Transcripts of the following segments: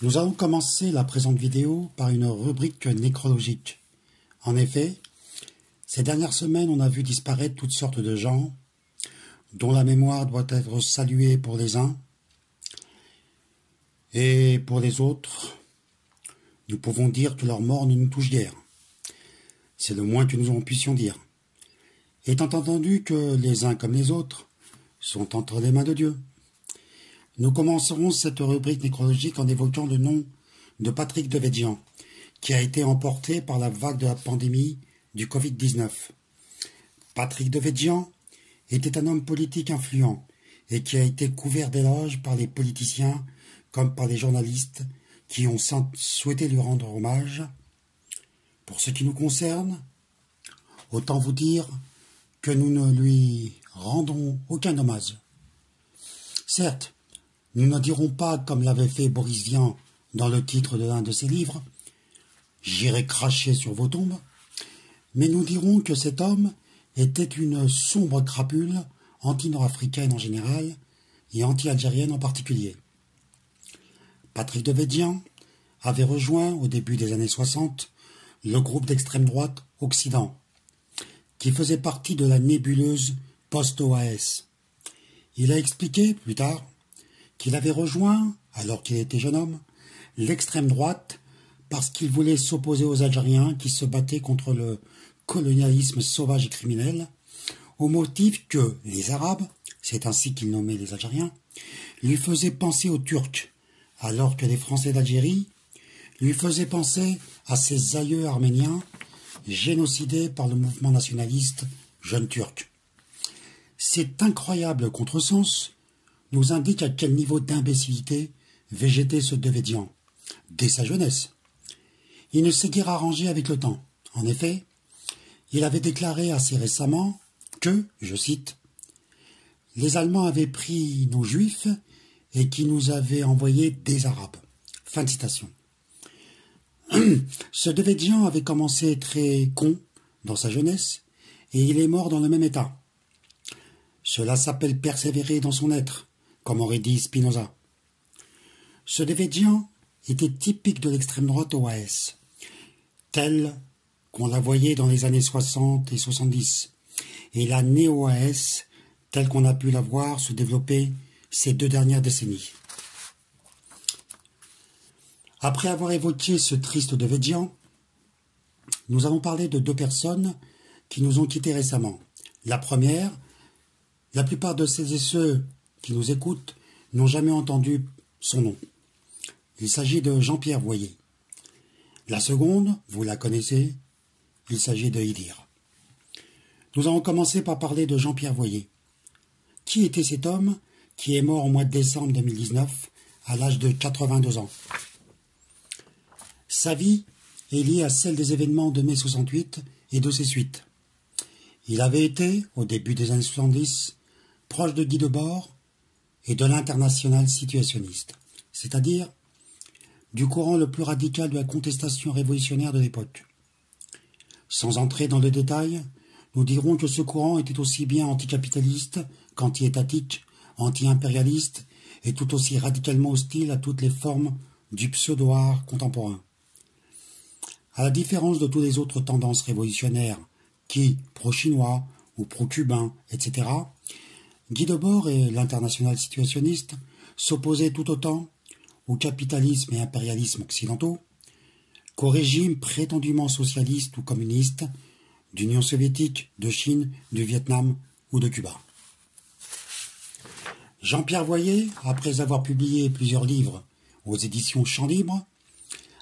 Nous allons commencer la présente vidéo par une rubrique nécrologique. En effet, ces dernières semaines, on a vu disparaître toutes sortes de gens dont la mémoire doit être saluée pour les uns et pour les autres, nous pouvons dire que leur mort ne nous touche guère. C'est le moins que nous en puissions dire. Étant entendu que les uns comme les autres sont entre les mains de Dieu. Nous commencerons cette rubrique nécrologique en évoquant le nom de Patrick Devedjian, qui a été emporté par la vague de la pandémie du Covid-19. Patrick Devedjian était un homme politique influent et qui a été couvert d'éloges par les politiciens comme par les journalistes qui ont souhaité lui rendre hommage. Pour ce qui nous concerne, autant vous dire que nous ne lui rendons aucun hommage. Certes, nous ne dirons pas, comme l'avait fait Boris Vian dans le titre de l'un de ses livres, « J'irai cracher sur vos tombes », mais nous dirons que cet homme était une sombre crapule anti-nord-africaine en général et anti-algérienne en particulier. Patrick Devedjian avait rejoint, au début des années 60, le groupe d'extrême droite Occident, qui faisait partie de la nébuleuse post-OAS. Il a expliqué, plus tard, qu'il avait rejoint, alors qu'il était jeune homme, l'extrême droite parce qu'il voulait s'opposer aux Algériens qui se battaient contre le colonialisme sauvage et criminel, au motif que les Arabes, c'est ainsi qu'il nommait les Algériens, lui faisaient penser aux Turcs, alors que les Français d'Algérie lui faisaient penser à ses aïeux arméniens génocidés par le mouvement nationaliste Jeunes Turcs. Cet incroyable contresens nous indique à quel niveau d'imbécilité végétait ce Devedjian, dès sa jeunesse. Il ne s'est guère arrangé avec le temps. En effet, il avait déclaré assez récemment que, je cite, « Les Allemands avaient pris nos Juifs et qui nous avaient envoyé des Arabes. » Fin de citation. Ce Devedjian avait commencé très con dans sa jeunesse et il est mort dans le même état. Cela s'appelle persévérer dans son être, comme aurait dit Spinoza. Ce Devedjian était typique de l'extrême droite OAS, tel qu'on la voyait dans les années 60 et 70, et la néo-OAS, telle qu'on a pu la voir se développer ces 2 dernières décennies. Après avoir évoqué ce triste Devedjian, nous allons parler de 2 personnes qui nous ont quittés récemment. La première, la plupart de celles et ceux qui nous écoutent n'ont jamais entendu son nom. Il s'agit de Jean-Pierre Voyer. La seconde, vous la connaissez, il s'agit de Idir. Nous allons commencer par parler de Jean-Pierre Voyer. Qui était cet homme qui est mort au mois de décembre 2019 à l'âge de 82 ans? Sa vie est liée à celle des événements de mai 68 et de ses suites. Il avait été, au début des années 70, proche de Guy Debord et de l'international situationniste, c'est-à-dire du courant le plus radical de la contestation révolutionnaire de l'époque. Sans entrer dans le détail, nous dirons que ce courant était aussi bien anticapitaliste qu'anti-étatique, anti-impérialiste et tout aussi radicalement hostile à toutes les formes du pseudo-art contemporain. À la différence de toutes les autres tendances révolutionnaires qui, pro-chinois ou pro-cubains, etc., Guy Debord et l'international situationniste s'opposaient tout autant au capitalisme et impérialisme occidentaux qu'au régime prétendument socialiste ou communiste d'Union soviétique, de Chine, du Vietnam ou de Cuba. Jean-Pierre Voyer, après avoir publié plusieurs livres aux éditions Champs Libres,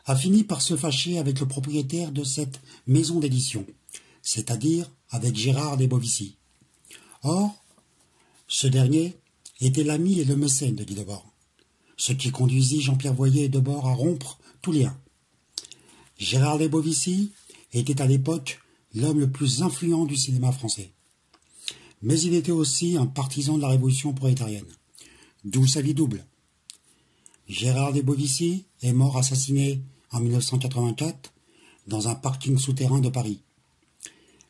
a fini par se fâcher avec le propriétaire de cette maison d'édition, c'est-à-dire avec Gérard Lebovici. Or, ce dernier était l'ami et le mécène de Guy Debord, ce qui conduisit Jean-Pierre Voyer et Debord à rompre tout lien. Gérard Lebovici était à l'époque l'homme le plus influent du cinéma français. Mais il était aussi un partisan de la révolution prolétarienne, d'où sa vie double. Gérard Lebovici est mort assassiné en 1984 dans un parking souterrain de Paris.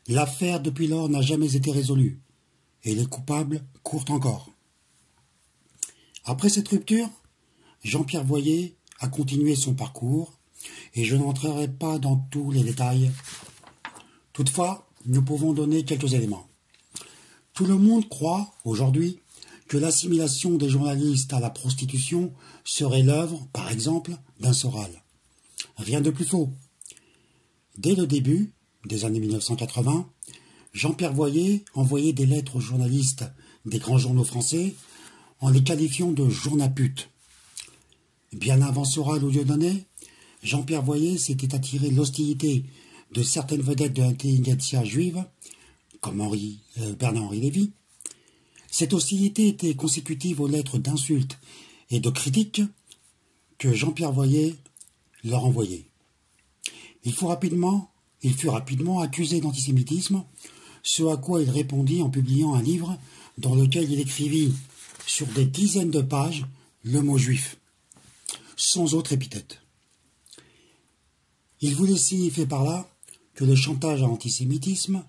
L'affaire depuis lors n'a jamais été résolue et les coupables courent encore. Après cette rupture, Jean-Pierre Voyer a continué son parcours, et je n'entrerai pas dans tous les détails. Toutefois, nous pouvons donner quelques éléments. Tout le monde croit, aujourd'hui, que l'assimilation des journalistes à la prostitution serait l'œuvre, par exemple, d'un Soral. Rien de plus faux. Dès le début des années 1980, Jean-Pierre Voyer envoyait des lettres aux journalistes des grands journaux français en les qualifiant de journaputes. Bien avant Soral ou Dieudonné, Jean-Pierre Voyer s'était attiré l'hostilité de certaines vedettes de l'intelligentsia juive, comme Bernard-Henri Lévy. Cette hostilité était consécutive aux lettres d'insultes et de critiques que Jean-Pierre Voyer leur envoyait. Il fut rapidement accusé d'antisémitisme, ce à quoi il répondit en publiant un livre dans lequel il écrivit sur des dizaines de pages le mot juif, sans autre épithète. Il voulait signifier par là que le chantage à l'antisémitisme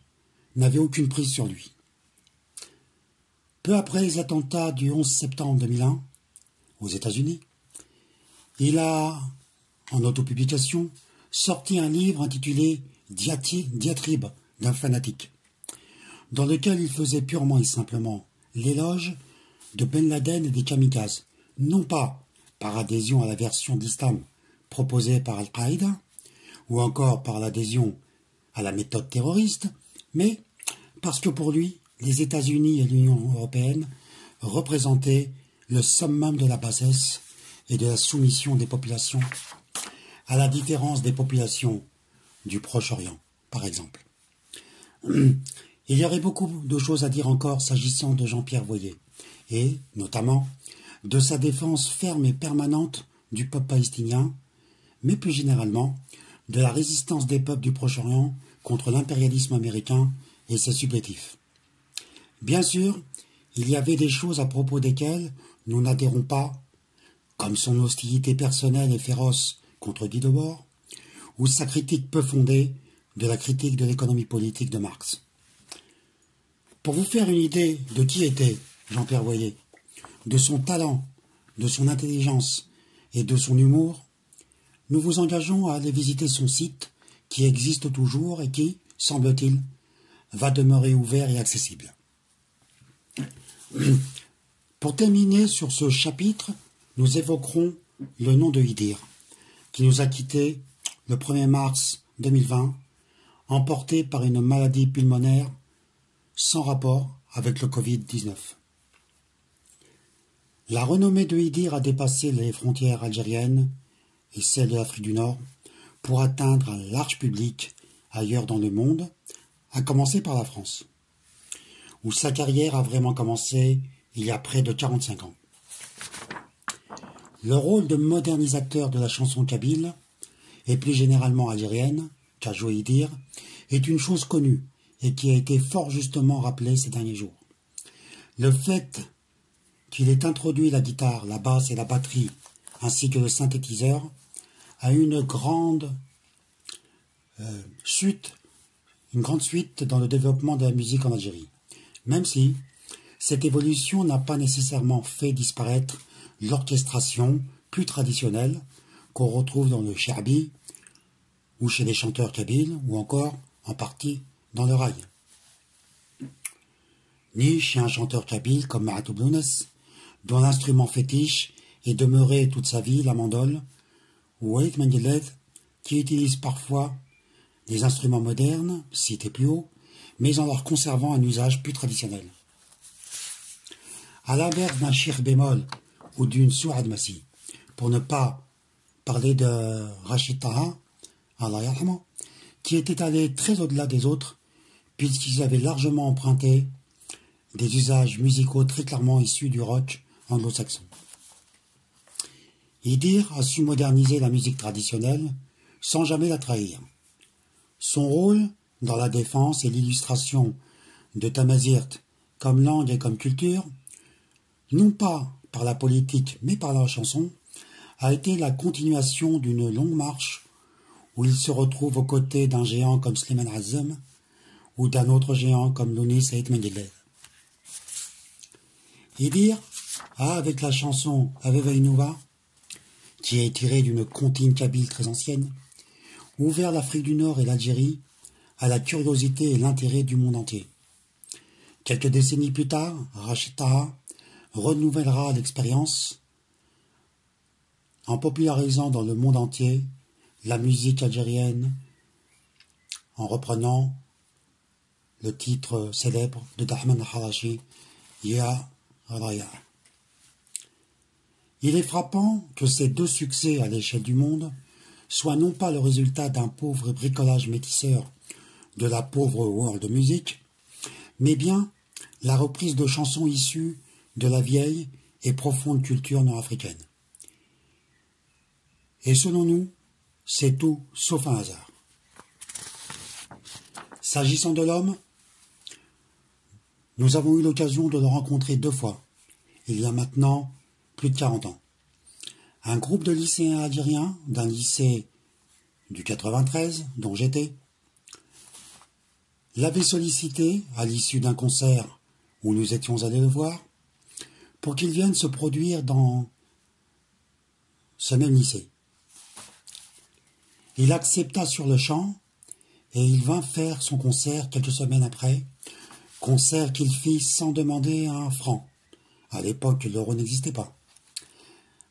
n'avait aucune prise sur lui. Peu après les attentats du 11 septembre 2001, aux États-Unis, il a, en autopublication, sorti un livre intitulé Diatribe d'un fanatique, dans lequel il faisait purement et simplement l'éloge de Ben Laden et des kamikazes, non pas par adhésion à la version d'islam proposée par Al-Qaïda, ou encore par l'adhésion à la méthode terroriste, mais parce que pour lui, les États-Unis et l'Union européenne représentaient le summum de la bassesse et de la soumission des populations, à la différence des populations du Proche-Orient, par exemple. Il y aurait beaucoup de choses à dire encore s'agissant de Jean-Pierre Voyer, et, notamment, de sa défense ferme et permanente du peuple palestinien, mais plus généralement, de la résistance des peuples du Proche-Orient contre l'impérialisme américain et ses supplétifs. Bien sûr, il y avait des choses à propos desquelles nous n'adhérons pas, comme son hostilité personnelle et féroce contre Guy Debord, ou sa critique peu fondée de la critique de l'économie politique de Marx. Pour vous faire une idée de qui était Jean-Pierre Voyer, de son talent, de son intelligence et de son humour, nous vous engageons à aller visiter son site qui existe toujours et qui, semble-t-il, va demeurer ouvert et accessible. Pour terminer sur ce chapitre, nous évoquerons le nom de Idir, qui nous a quittés le 1er mars 2020, emporté par une maladie pulmonaire sans rapport avec le Covid-19. La renommée de Idir a dépassé les frontières algériennes et celles de l'Afrique du Nord pour atteindre un large public ailleurs dans le monde, à commencer par la France, où sa carrière a vraiment commencé il y a près de 45 ans. Le rôle de modernisateur de la chanson kabyle, et plus généralement algérienne, qu'a joué Idir, est une chose connue et qui a été fort justement rappelée ces derniers jours. Le fait qu'il ait introduit la guitare, la basse et la batterie, ainsi que le synthétiseur, a une grande suite dans le développement de la musique en Algérie, même si cette évolution n'a pas nécessairement fait disparaître l'orchestration plus traditionnelle qu'on retrouve dans le Cherbi ou chez les chanteurs kabyles ou encore en partie dans le rail. Ni chez un chanteur kabyle comme Mahatou Blounès, dont l'instrument fétiche est demeuré toute sa vie la mandole, ou Walid Mendeled, qui utilise parfois des instruments modernes, cités plus haut, mais en leur conservant un usage plus traditionnel. À l'inverse d'un shir bémol ou d'une sourad massi, pour ne pas parler de Rachid Taha, Allah yarhamah, qui était allé très au-delà des autres, puisqu'ils avaient largement emprunté des usages musicaux très clairement issus du rock anglo-saxon. Idir a su moderniser la musique traditionnelle sans jamais la trahir. Son rôle dans la défense et l'illustration de Tamazirt comme langue et comme culture, non pas par la politique mais par la chanson, a été la continuation d'une longue marche où il se retrouve aux côtés d'un géant comme Slimane Azem ou d'un autre géant comme Lounis Saïd Mendeled. Idir a, avec la chanson Aveva Inuva, qui est tiré d'une comptine kabyle très ancienne, ouvert l'Afrique du Nord et l'Algérie à la curiosité et l'intérêt du monde entier. Quelques décennies plus tard, Rachid Taha renouvellera l'expérience en popularisant dans le monde entier la musique algérienne en reprenant le titre célèbre de Dahman al-Harashi, Ya Raya. Il est frappant que ces deux succès à l'échelle du monde soient non pas le résultat d'un pauvre bricolage métisseur de la pauvre world music, mais bien la reprise de chansons issues de la vieille et profonde culture nord-africaine. Et selon nous, c'est tout sauf un hasard. S'agissant de l'homme, nous avons eu l'occasion de le rencontrer 2 fois, il y a maintenant plus de 40 ans. Un groupe de lycéens algériens d'un lycée du 93, dont j'étais, l'avait sollicité à l'issue d'un concert où nous étions allés le voir, pour qu'il vienne se produire dans ce même lycée. Il accepta sur le champ et il vint faire son concert quelques semaines après, concert qu'il fit sans demander un franc. À l'époque, l'euro n'existait pas.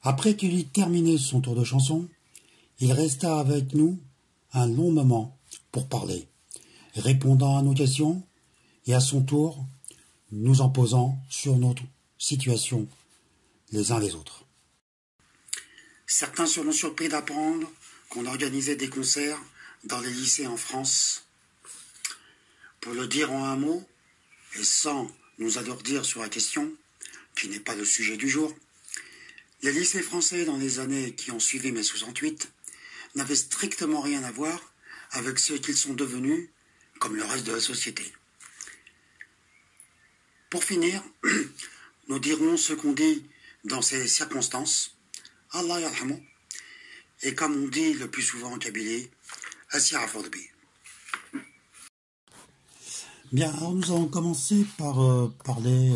Après qu'il eut terminé son tour de chanson, il resta avec nous un long moment pour parler, répondant à nos questions et à son tour nous en posant sur notre situation les uns les autres. Certains seront surpris d'apprendre qu'on organisait des concerts dans les lycées en France. Pour le dire en un mot, et sans nous alourdir sur la question, qui n'est pas le sujet du jour, les lycées français dans les années qui ont suivi mai 68 n'avaient strictement rien à voir avec ce qu'ils sont devenus comme le reste de la société. Pour finir, nous dirons ce qu'on dit dans ces circonstances, Allah yarhamou, et comme on dit le plus souvent en kabylie, Assir Fordbi. Bien, alors nous allons commencer par parler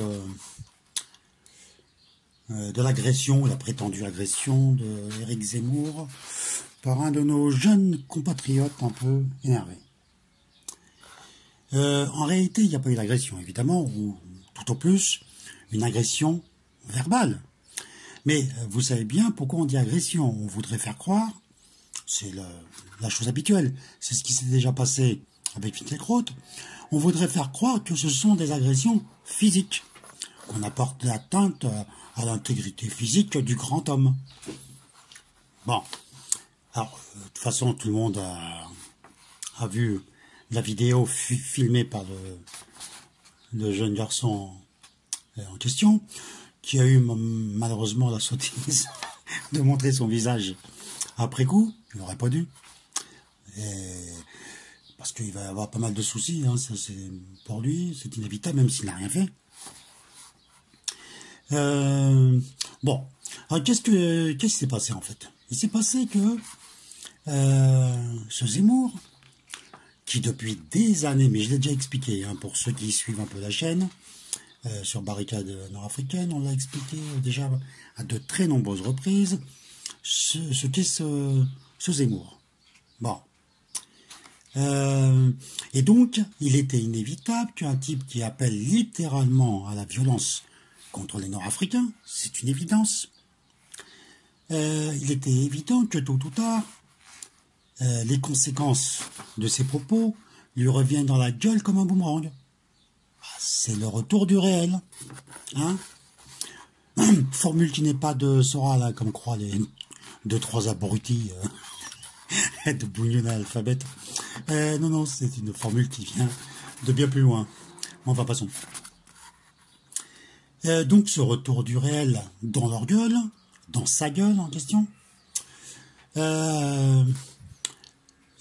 de l'agression, la prétendue agression d'Éric Zemmour par un de nos jeunes compatriotes un peu énervés. En réalité, il n'y a pas eu d'agression, évidemment, ou tout au plus une agression verbale. Mais vous savez bien pourquoi on dit agression. On voudrait faire croire, c'est la chose habituelle, c'est ce qui s'est déjà passé avec Finkielkraut, on voudrait faire croire que ce sont des agressions physiques, qu'on apporte l'atteinte à l'intégrité physique du grand homme. Bon, alors, de toute façon, tout le monde a vu la vidéo filmée par le jeune garçon en question, qui a eu malheureusement la sottise de montrer son visage après coup. Il n'aurait pas dû. Parce qu'il va y avoir pas mal de soucis, hein, ça, pour lui, c'est inévitable, même s'il n'a rien fait. Bon, alors qu'est-ce qui s'est passé en fait? Il s'est passé que ce Zemmour, qui depuis des années, mais je l'ai déjà expliqué, hein, pour ceux qui suivent un peu la chaîne, sur Barricade nord-africaine, on l'a expliqué déjà à de très nombreuses reprises, ce qu'est ce Zemmour. Bon. Et donc, il était inévitable qu'un type qui appelle littéralement à la violence contre les Nord-Africains, c'est une évidence, il était évident que tôt ou tard, les conséquences de ses propos lui reviennent dans la gueule comme un boomerang. C'est le retour du réel. Hein, formule qui n'est pas de Sora, là, comme croient les 2-3 abrutis de bouillonner à l'alphabet. Non, c'est une formule qui vient de bien plus loin. Enfin, passons. Donc, ce retour du réel dans leur gueule, dans sa gueule en question,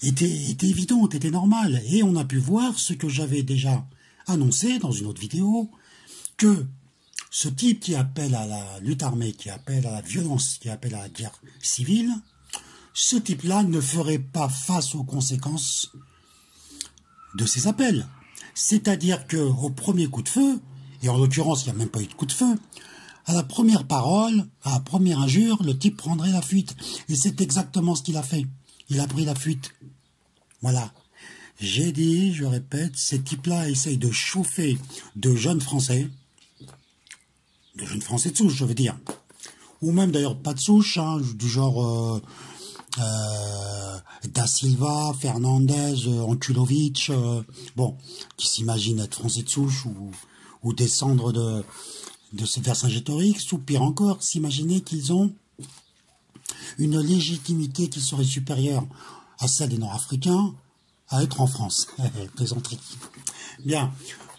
était évident, était normal. Et on a pu voir ce que j'avais déjà annoncé dans une autre vidéo, que ce type qui appelle à la lutte armée, qui appelle à la violence, qui appelle à la guerre civile, ce type-là ne ferait pas face aux conséquences de ses appels. C'est-à-dire qu'au premier coup de feu, et en l'occurrence il n'y a même pas eu de coup de feu, à la première parole, à la première injure, le type prendrait la fuite. Et c'est exactement ce qu'il a fait. Il a pris la fuite. Voilà. J'ai dit, je répète, ces types-là essayent de chauffer de jeunes Français de souche, je veux dire. Ou même d'ailleurs pas de souche, hein, du genre Da Silva, Fernandez, Anculovic, bon, qui s'imaginent être Français de souche ou descendre de Vercingétorix, ou pire encore, s'imaginer qu'ils ont une légitimité qui serait supérieure à celle des Nord-Africains à être en France. Plaisanterie. Bien.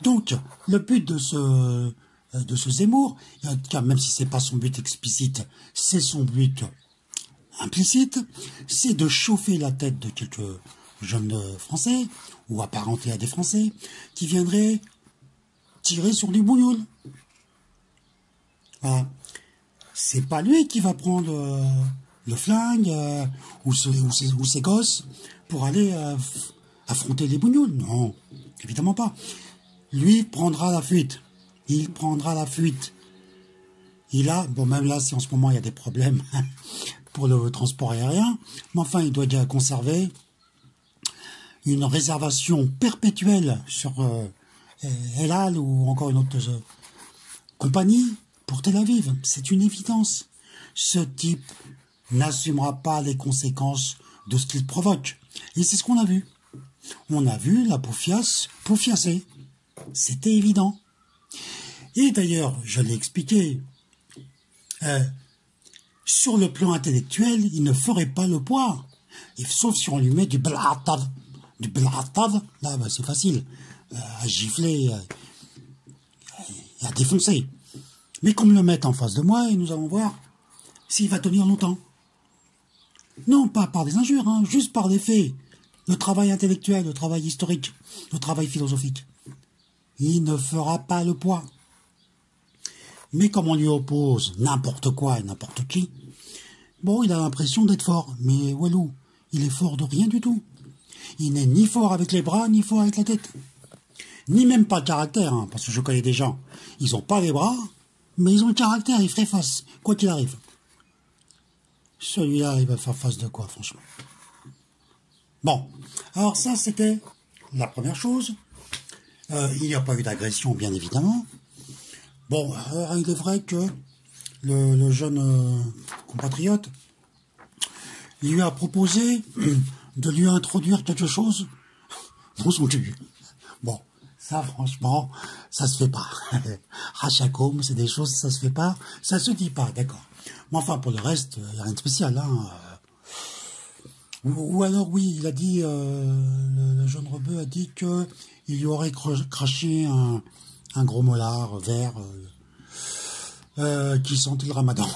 Donc, le but de ce Zemmour, en tout cas, même si c'est pas son but explicite, c'est son but implicite, c'est de chauffer la tête de quelques jeunes Français, ou apparentés à des Français, qui viendraient tirer sur du bougnoul. Voilà. C'est pas lui qui va prendre le flingue ou ses gosses pour aller affronter les bougnoules. Non, évidemment pas. Lui prendra la fuite. Il prendra la fuite. Il a, bon même là, si en ce moment il y a des problèmes pour le transport aérien, mais enfin il doit déjà conserver une réservation perpétuelle sur El Al ou encore une autre compagnie pour Tel Aviv. C'est une évidence. Ce type n'assumera pas les conséquences de ce qu'il provoque. Et c'est ce qu'on a vu. On a vu la poufiasser. C'était évident. Et d'ailleurs, je l'ai expliqué, sur le plan intellectuel, il ne ferait pas le poids. Et, sauf si on lui met du blatad. Du blatad, là, bah, c'est facile. À gifler, à défoncer. Mais qu'on me le mette en face de moi et nous allons voir s'il va tenir longtemps. Non, pas par des injures, hein, juste par des faits. Le travail intellectuel, le travail historique, le travail philosophique. Il ne fera pas le poids. Mais comme on lui oppose n'importe quoi et n'importe qui, bon, il a l'impression d'être fort. Mais Walou, il est fort de rien du tout. Il n'est ni fort avec les bras, ni fort avec la tête. Ni même pas de caractère, hein, parce que je connais des gens. Ils n'ont pas les bras, mais ils ont le caractère, ils feraient face, quoi qu'il arrive. Celui-là, il va faire face de quoi, franchement? Bon, alors ça, c'était la première chose. Il n'y a pas eu d'agression, bien évidemment. Bon, alors, il est vrai que le jeune compatriote, il lui a proposé de lui introduire quelque chose dans son cul. Bon, ça, franchement, ça se fait pas. Rachakoum, c'est des choses, ça se fait pas, ça se dit pas, d'accord. Mais enfin, pour le reste, il n'y a rien de spécial, hein. Ou alors, oui, il a dit, le jeune rebeu a dit que il lui aurait craché un gros molar vert qui sentait le ramadan.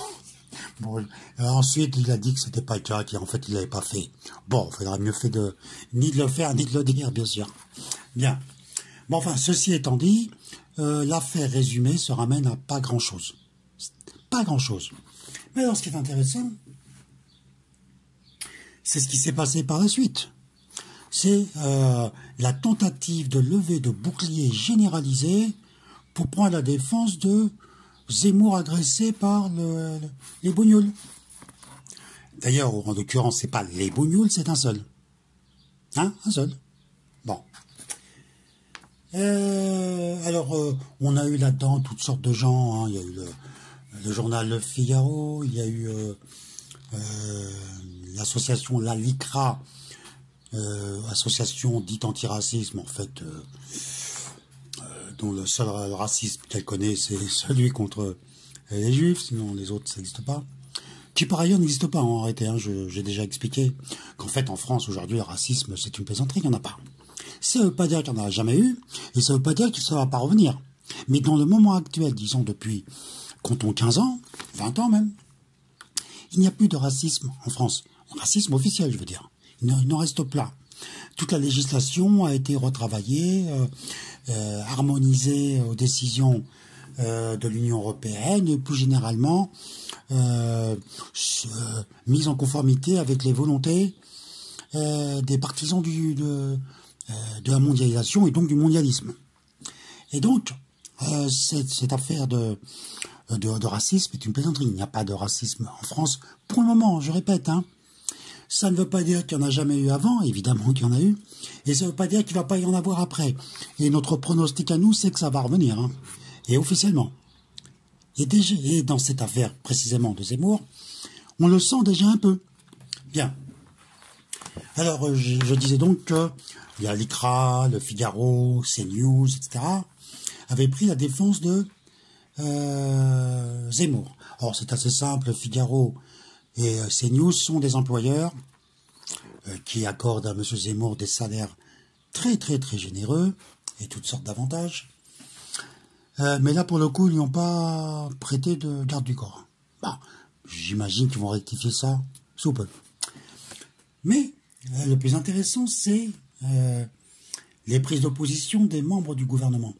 Bon, ensuite, il a dit que c'était pas le cas, qu'en fait, il l'avait pas fait. Bon, il faudrait mieux fait ni de le faire, ni de le dire, bien sûr. Bien. Bon, enfin, ceci étant dit, l'affaire résumée se ramène à pas grand-chose. Pas grand-chose. Mais alors, ce qui est intéressant, c'est ce qui s'est passé par la suite. C'est la tentative de levée de bouclier généralisé pour prendre la défense de Zemmour agressé par les bougnoules. D'ailleurs, en l'occurrence, c'est pas les bougnoules, c'est un seul. Hein, un seul. Bon. Alors, on a eu là-dedans toutes sortes de gens. Hein. Il y a eu le journal Le Figaro, il y a eu l'association La LICRA, association dite antiracisme, en fait, dont le seul racisme qu'elle connaît, c'est celui contre les juifs, sinon les autres, ça n'existe pas. Qui par ailleurs n'existe pas en réalité, hein, j'ai déjà expliqué qu'en fait en France aujourd'hui le racisme c'est une plaisanterie, il n'y en a pas. Ça ne veut pas dire qu'il n'y en a jamais eu, et ça ne veut pas dire qu'il ne va pas revenir. Mais dans le moment actuel, disons depuis, comptons 15 ans, 20 ans même, il n'y a plus de racisme en France. Racisme officiel, je veux dire. Il n'en reste pas. Toute la législation a été retravaillée, harmonisée aux décisions de l'Union européenne et plus généralement mise en conformité avec les volontés des partisans de la mondialisation et donc du mondialisme. Et donc, cette affaire de de racisme est une plaisanterie. Il n'y a pas de racisme en France pour le moment, je répète. Hein. Ça ne veut pas dire qu'il n'y en a jamais eu avant, évidemment qu'il y en a eu, et ça ne veut pas dire qu'il ne va pas y en avoir après. Et notre pronostic à nous, c'est que ça va revenir, hein. Et officiellement. Et dans cette affaire précisément de Zemmour, on le sent déjà un peu. Bien. Alors, je disais donc que il y a l'ICRA, le Figaro, CNews, etc., avaient pris la défense de Zemmour. Alors, c'est assez simple, Figaro et CNews sont des employeurs qui accordent à M. Zemmour des salaires très très très généreux et toutes sortes d'avantages. Mais là, pour le coup, ils n'ont pas prêté de garde du corps. Bon, j'imagine qu'ils vont rectifier ça sous peu. Mais le plus intéressant, c'est les prises d'opposition des membres du gouvernement.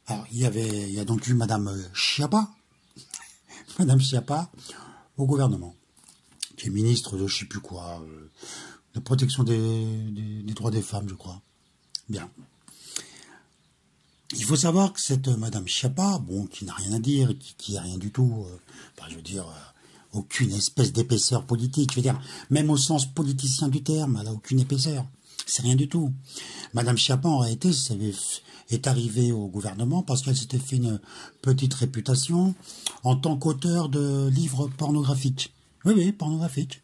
Alors, il y a donc eu Madame Schiappa, Madame Schiappa, au gouvernement, qui est ministre de je sais plus quoi, de protection des droits des femmes, je crois. Bien. Il faut savoir que cette Madame Schiappa, bon, qui n'a rien à dire, qui n'a rien du tout, je veux dire, aucune espèce d'épaisseur politique, je veux dire, même au sens politicien du terme, elle n'a aucune épaisseur, c'est rien du tout. Madame Schiappa, en réalité, est arrivée au gouvernement parce qu'elle s'était fait une petite réputation en tant qu'auteur de livres pornographiques. Oui, pornographiques.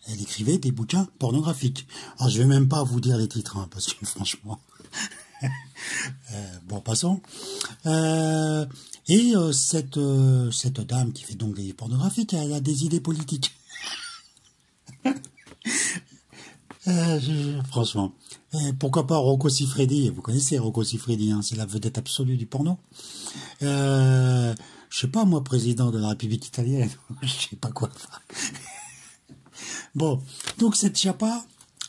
Elle écrivait des bouquins pornographiques. Alors, je vais même pas vous dire les titres, hein, parce que franchement... bon, passons. Cette dame qui fait donc des livres pornographiques, elle a des idées politiques. Franchement. Pourquoi pas Rocco Siffredi? Vous connaissez Rocco Siffredi, hein, c'est la vedette absolue du porno. Je sais pas, moi, président de la République italienne, je sais pas quoi faire. Bon, donc cette Schiappa,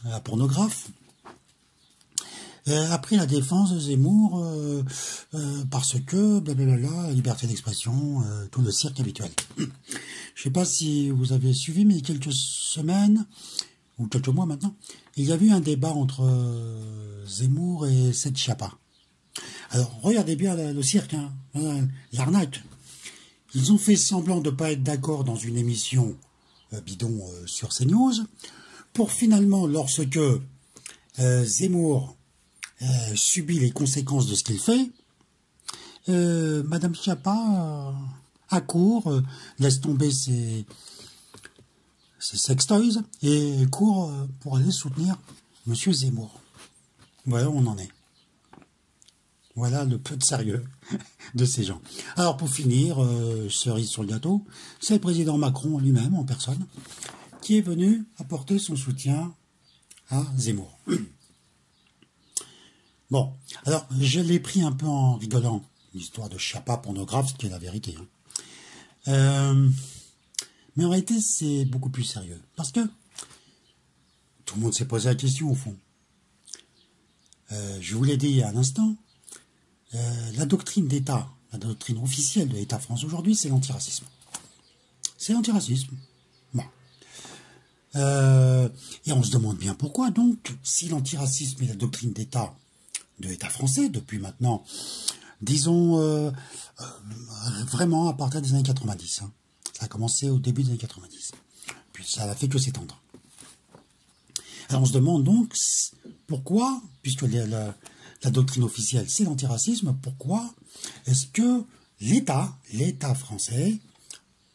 la pornographe, a pris la défense de Zemmour parce que, blablabla, liberté d'expression, tout le cirque habituel. Je sais pas si vous avez suivi, mais il y a quelques semaines, ou quelques mois maintenant, il y a eu un débat entre Zemmour et cette Schiappa. Alors, regardez bien le cirque, hein, l'arnaque. Ils ont fait semblant de ne pas être d'accord dans une émission bidon sur CNews, pour finalement, lorsque Zemmour subit les conséquences de ce qu'il fait, Madame Schiappa accourt, laisse tomber ses sextoys et court pour aller soutenir Monsieur Zemmour. Voilà où on en est. Voilà le peu de sérieux de ces gens. Alors pour finir, cerise sur le gâteau, c'est le président Macron lui-même en personne qui est venu apporter son soutien à Zemmour. Bon, alors je l'ai pris un peu en rigolant, l'histoire de Schiappa pornographe, ce qui est la vérité. Hein. Mais en réalité, c'est beaucoup plus sérieux. Parce que tout le monde s'est posé la question au fond. Je vous l'ai dit il y a un instant, la doctrine d'État, la doctrine officielle de l'État France aujourd'hui, c'est l'antiracisme. C'est l'antiracisme. Bon. Et on se demande bien pourquoi, donc, si l'antiracisme est la doctrine d'État de l'État français, depuis maintenant, disons, vraiment à partir des années 90. Hein. Ça a commencé au début des années 90. Puis ça n'a fait que s'étendre. Alors on se demande donc pourquoi, puisque la doctrine officielle c'est l'antiracisme, pourquoi est-ce que l'État français,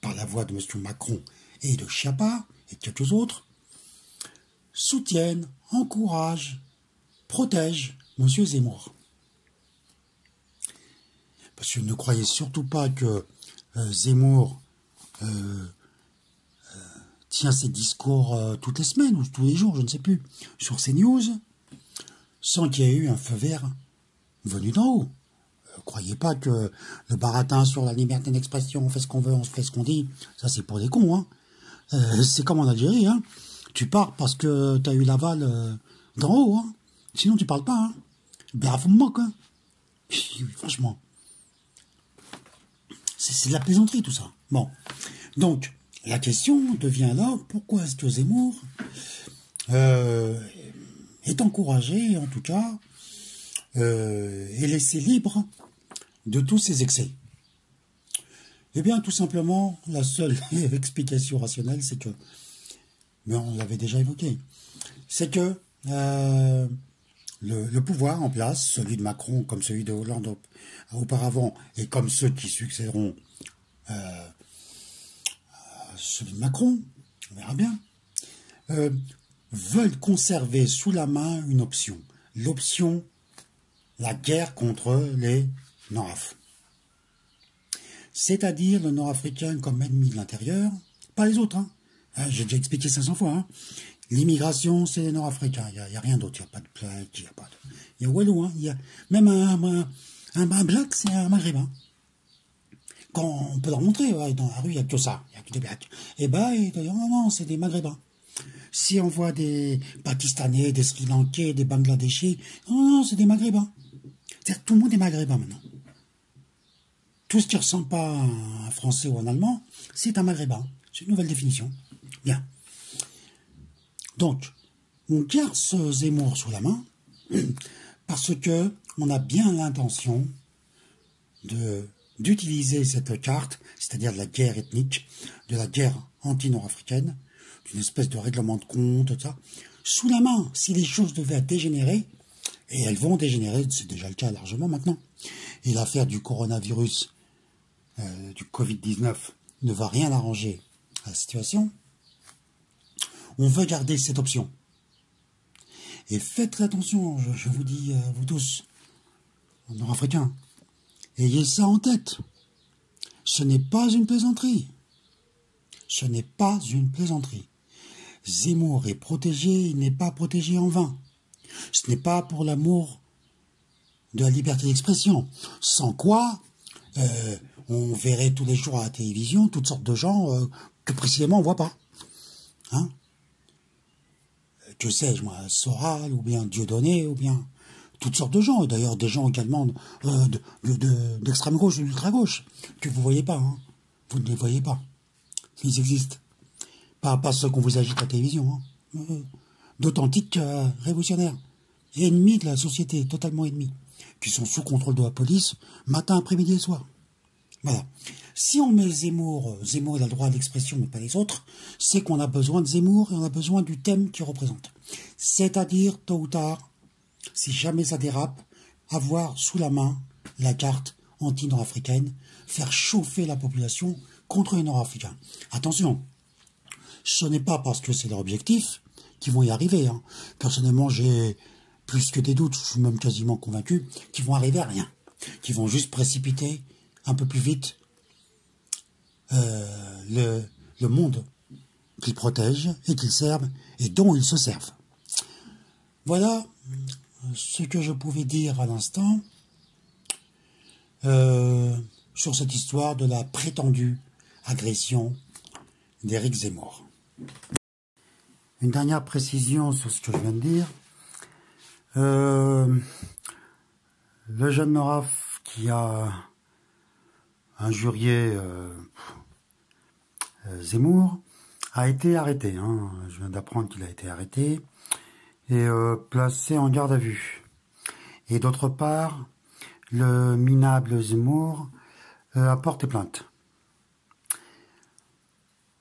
par la voix de M. Macron et de Schiappa et de quelques autres, soutiennent, encouragent, protègent M. Zemmour. Parce que ne croyez surtout pas que Zemmour tient ses discours toutes les semaines ou tous les jours, je ne sais plus, sur CNews, sans qu'il y ait eu un feu vert venu d'en haut. Croyez pas que le baratin sur la liberté d'expression, on fait ce qu'on veut, on fait ce qu'on dit, ça c'est pour des cons. Hein. C'est comme en Algérie, hein. Tu pars parce que tu as eu l'aval d'en haut, hein. Sinon tu parles pas. Hein. Bravo, moque, hein. Franchement. C'est de la plaisanterie tout ça. Bon, donc la question devient là, pourquoi est-ce que Zemmour est encouragé, en tout cas, et laissé libre de tous ses excès. Eh bien, tout simplement, la seule explication rationnelle, c'est que, mais on l'avait déjà évoqué, c'est que le pouvoir en place, celui de Macron comme celui de Hollande auparavant, et comme ceux qui succéderont celui de Macron, on verra bien, veulent conserver sous la main une option. L'option, la guerre contre les Nord-Af. C'est-à-dire le Nord-Africain comme ennemi de l'intérieur, pas les autres. J'ai déjà expliqué 500 fois. L'immigration, c'est les Nord-Africains. Il n'y a rien d'autre. Il n'y a pas de plaque, il y a pas de... Il y a Walou, il y a même un black, c'est un maghrébin. Quand on peut leur montrer, dans la rue, il n'y a que ça, il n'y a que des blacks. Et ils te disent, non, c'est des maghrébins. Si on voit des Pakistanais, des Sri Lankais, des Bangladeshis, non, c'est des maghrébins. C'est-à-dire tout le monde est maghrébin maintenant. Tout ce qui ne ressemble pas à un français ou un allemand, c'est un maghrébin. C'est une nouvelle définition. Bien. Donc, on garde ce Zemmour sous la main parce que on a bien l'intention d'utiliser cette carte, c'est-à-dire de la guerre ethnique, de la guerre anti-nord-africaine, d'une espèce de règlement de compte, tout ça, sous la main, si les choses devaient dégénérer, et elles vont dégénérer, c'est déjà le cas largement maintenant, et l'affaire du coronavirus, du Covid-19, ne va rien arranger à la situation, on veut garder cette option. Et faites très attention, je vous dis, vous tous, nord-africains, ayez ça en tête. Ce n'est pas une plaisanterie. Ce n'est pas une plaisanterie. Zemmour est protégé, il n'est pas protégé en vain. Ce n'est pas pour l'amour de la liberté d'expression. Sans quoi, on verrait tous les jours à la télévision toutes sortes de gens que précisément on ne voit pas. Que sais-je, moi, Soral, ou bien Dieudonné, ou bien toutes sortes de gens, et d'ailleurs des gens également d'extrême gauche ou d'ultra-gauche, que vous ne voyez pas, vous ne les voyez pas. Ils existent. Pas ceux qu'on vous agite à la télévision, d'authentiques révolutionnaires, ennemis de la société, totalement ennemis, qui sont sous contrôle de la police, matin, après-midi et soir. Voilà. Si on met Zemmour, Zemmour il a le droit à l'expression, mais pas les autres, c'est qu'on a besoin de Zemmour et on a besoin du thème qu'il représente. C'est-à-dire, tôt ou tard, si jamais ça dérape, avoir sous la main la carte anti-nord-africaine, faire chauffer la population contre les Nord-Africains. Attention, ce n'est pas parce que c'est leur objectif qu'ils vont y arriver. Personnellement, j'ai plus que des doutes, je suis même quasiment convaincu qu'ils vont arriver à rien, qu'ils vont juste précipiter un peu plus vite le monde qu'ils protègent et qu'ils servent et dont ils se servent. Voilà ce que je pouvais dire à l'instant sur cette histoire de la prétendue agression d'Éric Zemmour. Une dernière précision sur ce que je viens de dire. Le jeune Nord-Af qui a injurié Zemmour a été arrêté. Je viens d'apprendre qu'il a été arrêté et placé en garde à vue. Et d'autre part, le minable Zemmour a porté plainte.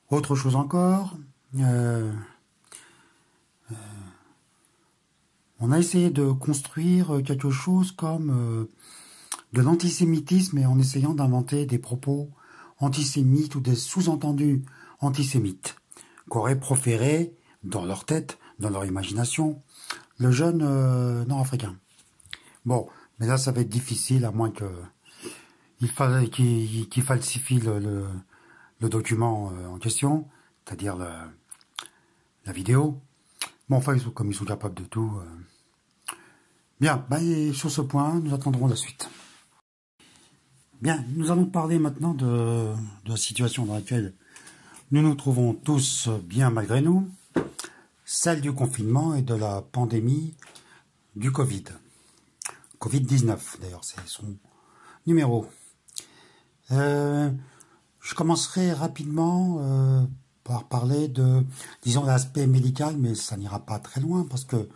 Autre chose encore, on a essayé de construire quelque chose comme de l'antisémitisme et en essayant d'inventer des propos antisémites ou des sous-entendus antisémites qu'aurait proféré dans leur tête, dans leur imagination, le jeune nord-africain. Bon, mais là ça va être difficile à moins qu'il falsifie le document en question, c'est-à-dire la vidéo. Bon, enfin, comme ils sont capables de tout. Bien, et sur ce point, nous attendrons la suite. Bien, nous allons parler maintenant de la situation dans laquelle nous nous trouvons tous bien malgré nous, celle du confinement et de la pandémie du Covid. Covid-19, d'ailleurs, c'est son numéro. Je commencerai rapidement par parler de, disons, l'aspect médical, mais ça n'ira pas très loin, parce que,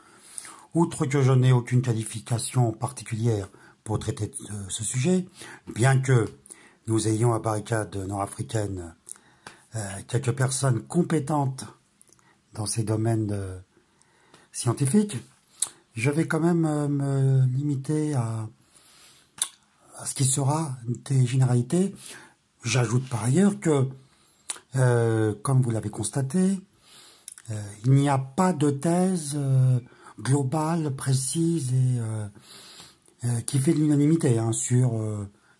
outre que je n'ai aucune qualification particulière pour traiter de ce sujet, bien que nous ayons à barricade nord-africaine quelques personnes compétentes dans ces domaines scientifiques, je vais quand même me limiter à ce qui sera des généralités. J'ajoute par ailleurs que, comme vous l'avez constaté, il n'y a pas de thèse globale, précise et qui fait l'unanimité sur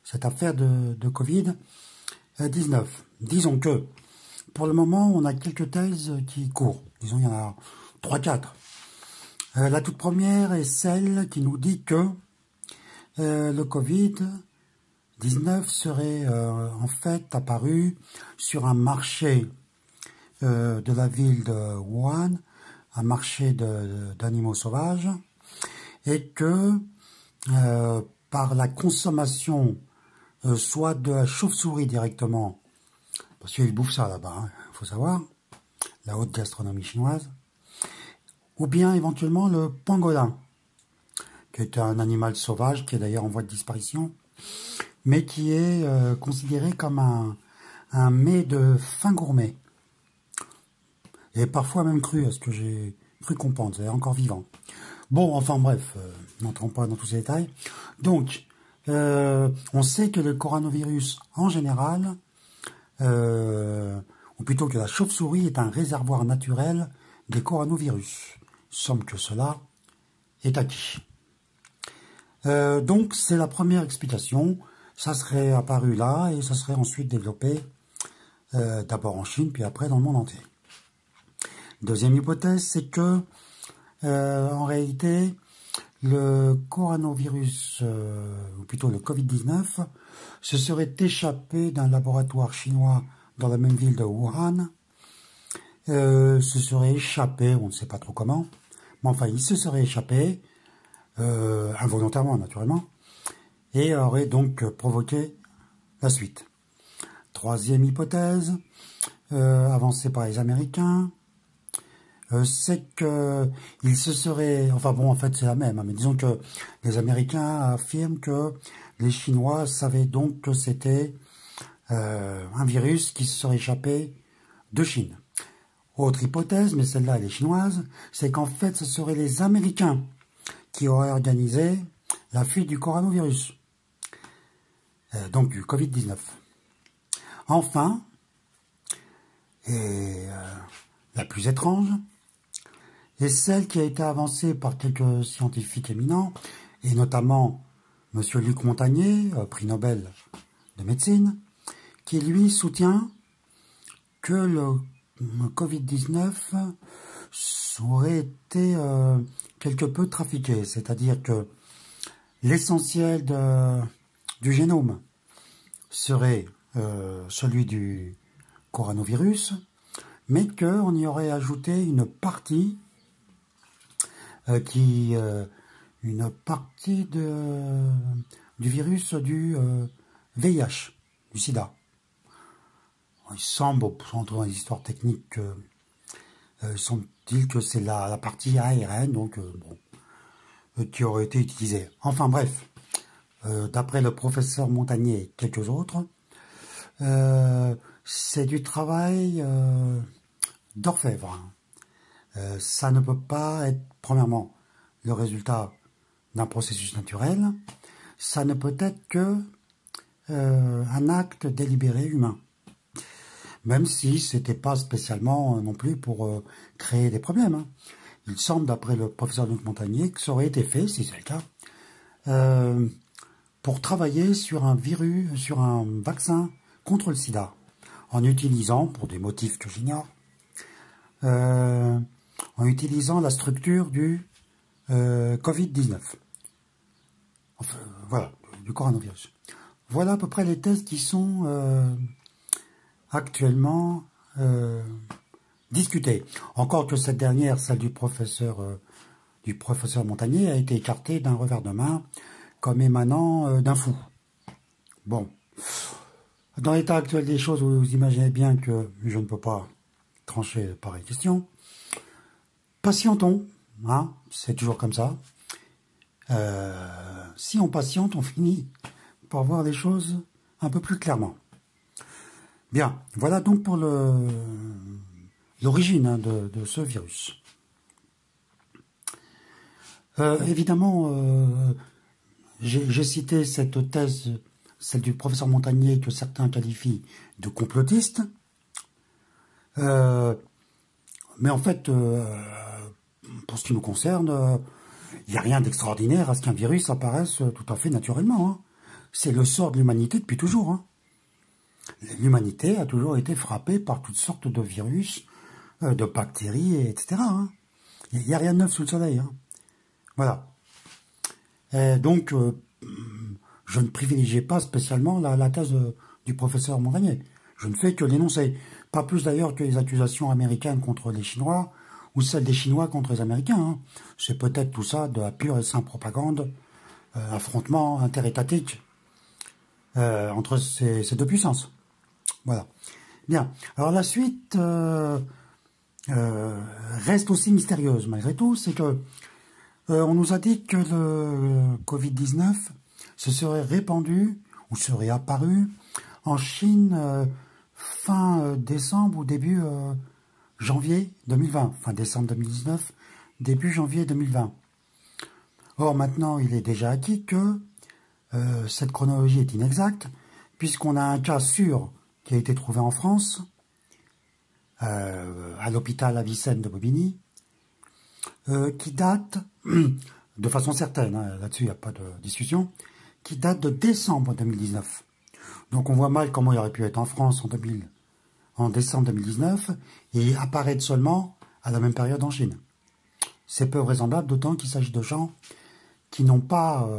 cette affaire de Covid-19. Disons que, pour le moment, on a quelques thèses qui courent. Disons, il y en a 3-4. La toute première est celle qui nous dit que le Covid-19 serait en fait apparu sur un marché de la ville de Wuhan, un marché d'animaux sauvages, et que par la consommation soit de la chauve-souris directement, parce qu'ils bouffent ça là-bas, il faut savoir, la haute gastronomie chinoise, ou bien éventuellement le pangolin, qui est un animal sauvage, qui est d'ailleurs en voie de disparition, mais qui est considéré comme un mets de fin gourmet. Et parfois même cru, à ce que j'ai cru comprendre, c'est encore vivant. Bon, enfin bref, n'entrons pas dans tous ces détails. Donc, on sait que le coronavirus, en général, ou plutôt que la chauve-souris est un réservoir naturel des coronavirus. Il semble que cela est acquis. Donc, c'est la première explication. Ça serait apparu là et ça serait ensuite développé d'abord en Chine, puis après dans le monde entier. Deuxième hypothèse, c'est que, en réalité, le coronavirus, ou plutôt le Covid-19, se serait échappé d'un laboratoire chinois dans la même ville de Wuhan, se serait échappé, on ne sait pas trop comment, mais enfin, il se serait échappé, involontairement naturellement, et aurait donc provoqué la suite. Troisième hypothèse, avancée par les Américains, c'est que il se serait, enfin bon, en fait c'est la même, hein, mais disons que les Américains affirment que les Chinois savaient donc que c'était un virus qui se serait échappé de Chine. Autre hypothèse, mais celle-là elle est chinoise, c'est qu'en fait ce seraient les Américains qui auraient organisé la fuite du coronavirus, donc du Covid-19. Enfin, et la plus étrange, est celle qui a été avancée par quelques scientifiques éminents, et notamment M. Luc Montagnier, prix Nobel de médecine, qui lui soutient que le Covid-19 aurait été quelque peu trafiqué, c'est-à-dire que l'essentiel du génome serait celui du coronavirus, mais qu'on y aurait ajouté une partie une partie du virus du VIH, du sida. Il semble, entre dans les histoires techniques, semble-t-il que c'est la partie ARN, donc bon, qui aurait été utilisée. Enfin bref, d'après le professeur Montagnier et quelques autres, c'est du travail d'orfèvre. Ça ne peut pas être, premièrement, le résultat d'un processus naturel. Ça ne peut être que un acte délibéré humain. Même si c'était pas spécialement non plus pour créer des problèmes. Hein. Il semble, d'après le professeur Luc Montagnier, que ça aurait été fait, si c'est le cas, pour travailler sur un virus, sur un vaccin contre le sida, en utilisant, pour des motifs que j'ignore, en utilisant la structure du Covid-19. Enfin, voilà, du coronavirus. Voilà à peu près les thèses qui sont actuellement discutées. Encore que cette dernière, celle du professeur Montagnier, a été écartée d'un revers de main comme émanant d'un fou. Bon. Dans l'état actuel des choses, vous imaginez bien que je ne peux pas trancher pareille question. Patientons, hein, c'est toujours comme ça. Si on patiente, on finit par voir les choses un peu plus clairement. Bien, voilà donc pour l'origine hein, de ce virus. Évidemment, j'ai cité cette thèse, celle du professeur Montagnier, que certains qualifient de complotiste. Mais en fait, pour ce qui nous concerne, il n'y a rien d'extraordinaire à ce qu'un virus apparaisse tout à fait naturellement. Hein. C'est le sort de l'humanité depuis toujours. Hein. L'humanité a toujours été frappée par toutes sortes de virus, de bactéries, etc. Hein. Il n'y a rien de neuf sous le soleil. Hein. Voilà. Et donc, je ne privilégiais pas spécialement la thèse du professeur Montagnier. Je ne fais que l'énoncer. Pas plus d'ailleurs que les accusations américaines contre les Chinois, ou celles des Chinois contre les Américains. Hein. C'est peut-être tout ça de la pure et simple propagande, affrontement interétatique entre ces deux puissances. Voilà. Bien. Alors la suite reste aussi mystérieuse malgré tout. C'est que on nous a dit que le Covid-19 se serait répandu ou serait apparu en Chine fin décembre ou début janvier 2020. Fin décembre 2019, début janvier 2020. Or maintenant, il est déjà acquis que cette chronologie est inexacte, puisqu'on a un cas sûr qui a été trouvé en France, à l'hôpital Avicenne de Bobigny, qui date, de façon certaine, hein, là-dessus il n'y a pas de discussion, qui date de décembre 2019. Donc on voit mal comment il aurait pu être en France en décembre 2019 et apparaître seulement à la même période en Chine. C'est peu vraisemblable, d'autant qu'il s'agit de gens qui n'ont pas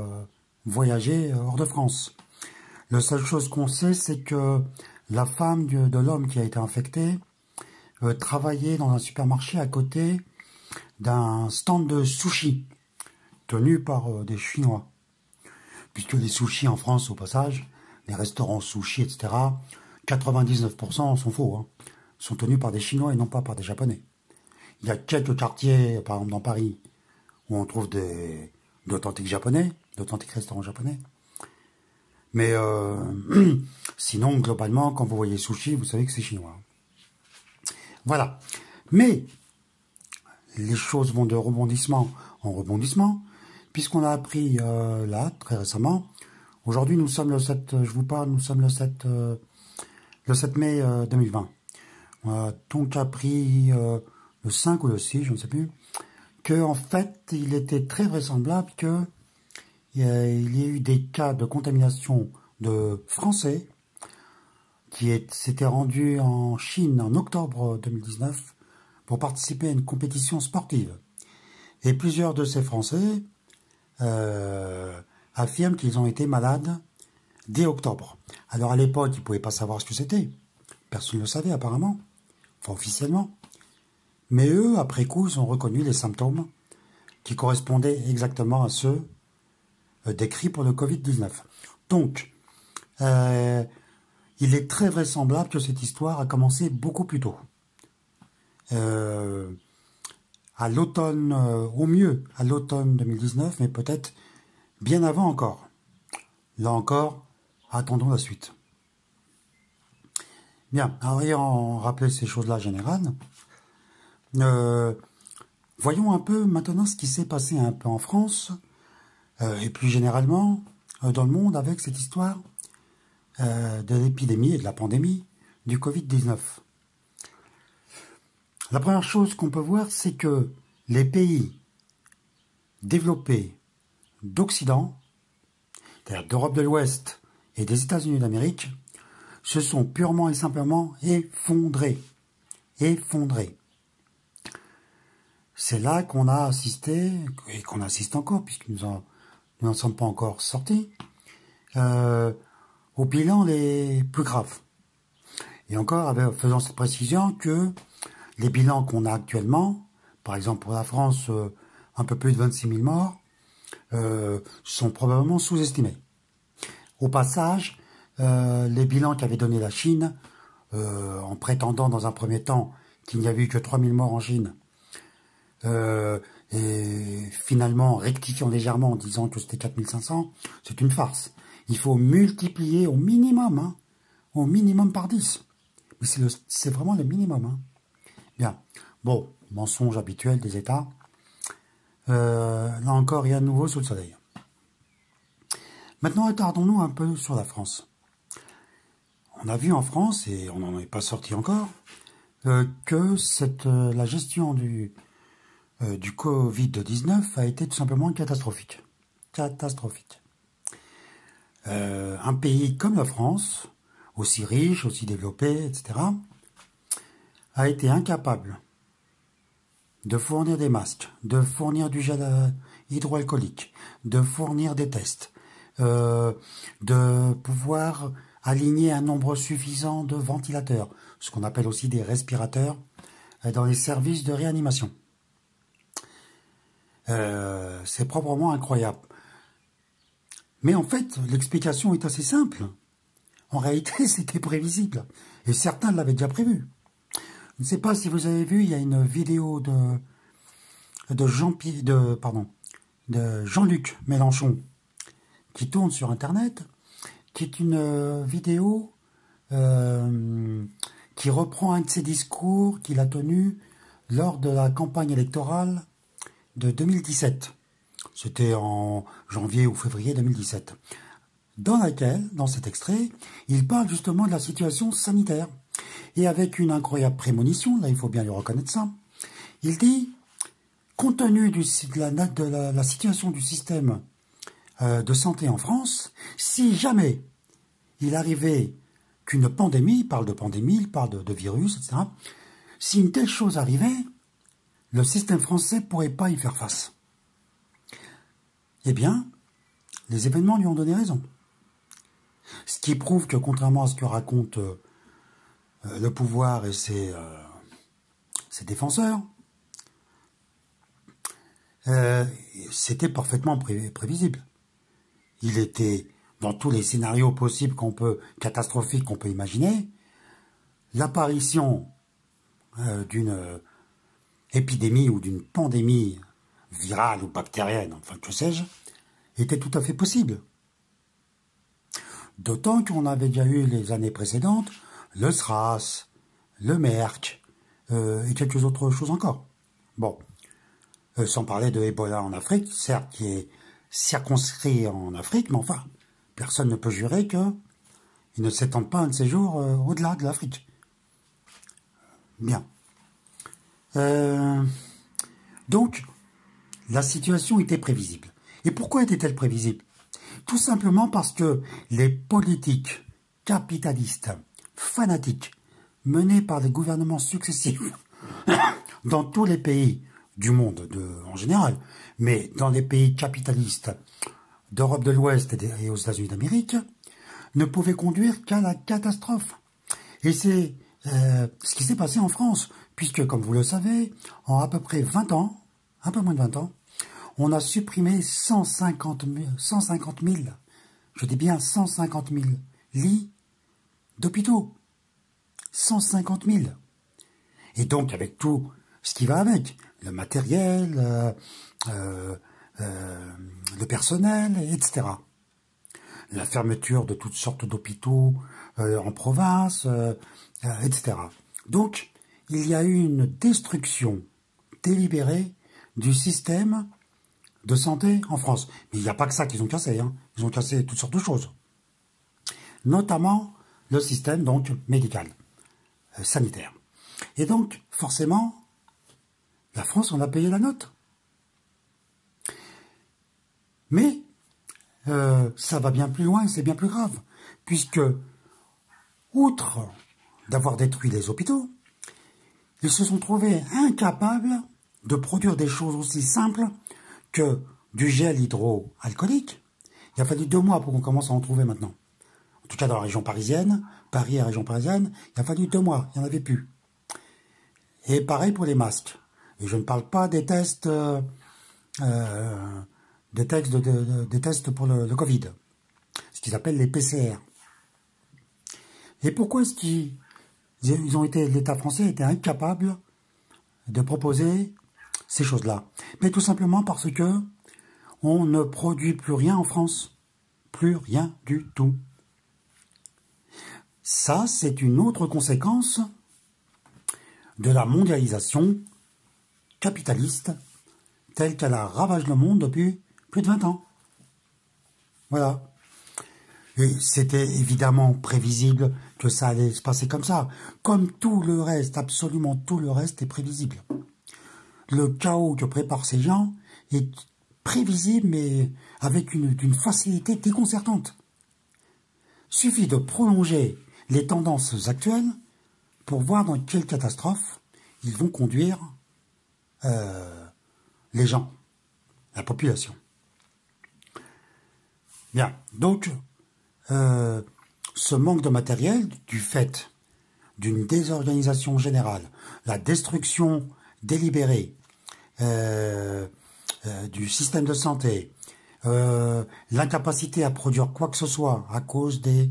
voyagé hors de France. La seule chose qu'on sait, c'est que la femme de l'homme qui a été infecté travaillait dans un supermarché à côté d'un stand de sushi tenu par des Chinois. Puisque les sushis en France, au passage, les restaurants sushis, etc., 99% sont faux, hein, sont tenus par des Chinois et non pas par des Japonais. Il y a quelques quartiers, par exemple dans Paris, où on trouve d'authentiques Japonais, d'authentiques restaurants japonais. Mais sinon, globalement, quand vous voyez sushi, vous savez que c'est chinois. Voilà. Mais les choses vont de rebondissement en rebondissement, puisqu'on a appris là, très récemment, aujourd'hui nous sommes le 7, je vous parle, nous sommes le 7 mai 2020. On a donc appris le 5 ou le 6, je ne sais plus, que en fait, il était très vraisemblable que il y a eu des cas de contamination de Français qui s'étaient rendus en Chine en octobre 2019 pour participer à une compétition sportive. Et plusieurs de ces Français affirment qu'ils ont été malades dès octobre. Alors à l'époque, ils ne pouvaient pas savoir ce que c'était. Personne ne le savait apparemment, enfin officiellement. Mais eux, après coup, ils ont reconnu les symptômes qui correspondaient exactement à ceux décrits pour le Covid-19. Donc, il est très vraisemblable que cette histoire a commencé beaucoup plus tôt. À l'automne, au mieux à l'automne 2019, mais peut-être bien avant encore. Là encore, attendons la suite. Bien, ayant rappelé ces choses-là générales, voyons un peu maintenant ce qui s'est passé un peu en France, et plus généralement dans le monde avec cette histoire de l'épidémie et de la pandémie du Covid-19. La première chose qu'on peut voir, c'est que les pays développés d'Occident, c'est-à-dire d'Europe de l'Ouest et des États-Unis d'Amérique, se sont purement et simplement effondrés. Effondrés. C'est là qu'on a assisté, et qu'on assiste encore, puisque nous n'en sommes pas encore sortis, aux bilans les plus graves. Et encore, faisant cette précision que les bilans qu'on a actuellement, par exemple pour la France, un peu plus de 26 000 morts, sont probablement sous-estimés. Au passage, les bilans qu'avait donné la Chine, en prétendant dans un premier temps qu'il n'y avait eu que 3 000 morts en Chine, et finalement rectifiant légèrement en disant que c'était 4 500, c'est une farce. Il faut multiplier au minimum, hein, au minimum par 10. Mais c'est vraiment le minimum. Hein. Bien. Bon, mensonge habituel des États. Là encore, rien de nouveau sous le soleil. Maintenant, attardons-nous un peu sur la France. On a vu en France, et on n'en est pas sorti encore, que la gestion du Covid-19 a été tout simplement catastrophique. Catastrophique. Un pays comme la France, aussi riche, aussi développé, etc., a été incapable de fournir des masques, de fournir du gel hydroalcoolique, de fournir des tests, de pouvoir aligner un nombre suffisant de ventilateurs, ce qu'on appelle aussi des respirateurs, dans les services de réanimation. C'est proprement incroyable. Mais en fait, l'explication est assez simple. En réalité, c'était prévisible. Et certains l'avaient déjà prévu. Je ne sais pas si vous avez vu, il y a une vidéo de Jean-Luc Mélenchon qui tourne sur Internet, qui est une vidéo qui reprend un de ses discours qu'il a tenu lors de la campagne électorale de 2017. C'était en janvier ou février 2017. Dans laquelle, dans cet extrait, il parle justement de la situation sanitaire. Et avec une incroyable prémonition, là il faut bien lui reconnaître ça, il dit, compte tenu de la situation du système de santé en France, si jamais il arrivait qu'une pandémie, il parle de pandémie, il parle de virus, etc., si une telle chose arrivait, le système français ne pourrait pas y faire face. Eh bien, les événements lui ont donné raison. Ce qui prouve que, contrairement à ce que raconte le pouvoir et ses défenseurs, c'était parfaitement prévisible. Il était, dans tous les scénarios possibles catastrophiques qu'on peut imaginer, l'apparition d'une épidémie ou d'une pandémie virale ou bactérienne, enfin que sais-je, était tout à fait possible. D'autant qu'on avait déjà eu les années précédentes le SRAS, le MERC et quelques autres choses encore. Bon, sans parler de Ebola en Afrique, certes qui est circonscrit en Afrique, mais enfin, personne ne peut jurer qu'il ne s'étende pas un de ces jours au-delà de l'Afrique. Bien. Donc, la situation était prévisible. Et pourquoi était-elle prévisible? Tout simplement parce que les politiques capitalistes, fanatiques, menées par les gouvernements successifs dans tous les pays du monde en général, mais dans les pays capitalistes d'Europe de l'Ouest et aux États-Unis d'Amérique, ne pouvaient conduire qu'à la catastrophe. Et c'est ce qui s'est passé en France, puisque, comme vous le savez, en à peu près 20 ans, un peu moins de 20 ans, on a supprimé 150 000, je dis bien 150 000 lits d'hôpitaux. 150 000. Et donc, avec tout ce qui va avec, le matériel, le personnel, etc. La fermeture de toutes sortes d'hôpitaux en province, etc. Donc, il y a eu une destruction délibérée du système de santé en France. Mais il n'y a pas que ça qu'ils ont cassé, hein. Ils ont cassé toutes sortes de choses. Notamment le système donc médical, sanitaire. Et donc, forcément, la France en a payé la note. Mais ça va bien plus loin et c'est bien plus grave, puisque, outre d'avoir détruit les hôpitaux, ils se sont trouvés incapables de produire des choses aussi simples que du gel hydroalcoolique. Il a fallu 2 mois pour qu'on commence à en trouver maintenant. En tout cas dans la région parisienne, Paris et la région parisienne, il a fallu 2 mois, il n'y en avait plus. Et pareil pour les masques. Et je ne parle pas des tests, des tests pour le Covid, ce qu'ils appellent les PCR. Et pourquoi est-ce l'État français était incapable de proposer ces choses-là? Mais tout simplement parce que on ne produit plus rien en France. plus rien du tout. Ça, c'est une autre conséquence de la mondialisation capitaliste telle qu'elle a ravagé le monde depuis plus de 20 ans. Voilà. Et c'était évidemment prévisible que ça allait se passer comme ça. Comme tout le reste, absolument tout le reste est prévisible. Le chaos que préparent ces gens est prévisible, mais avec une facilité déconcertante. Suffit de prolonger les tendances actuelles pour voir dans quelle catastrophe ils vont conduire les gens, la population. Bien, donc, ce manque de matériel, du fait d'une désorganisation générale, la destruction délibérée du système de santé, l'incapacité à produire quoi que ce soit à cause des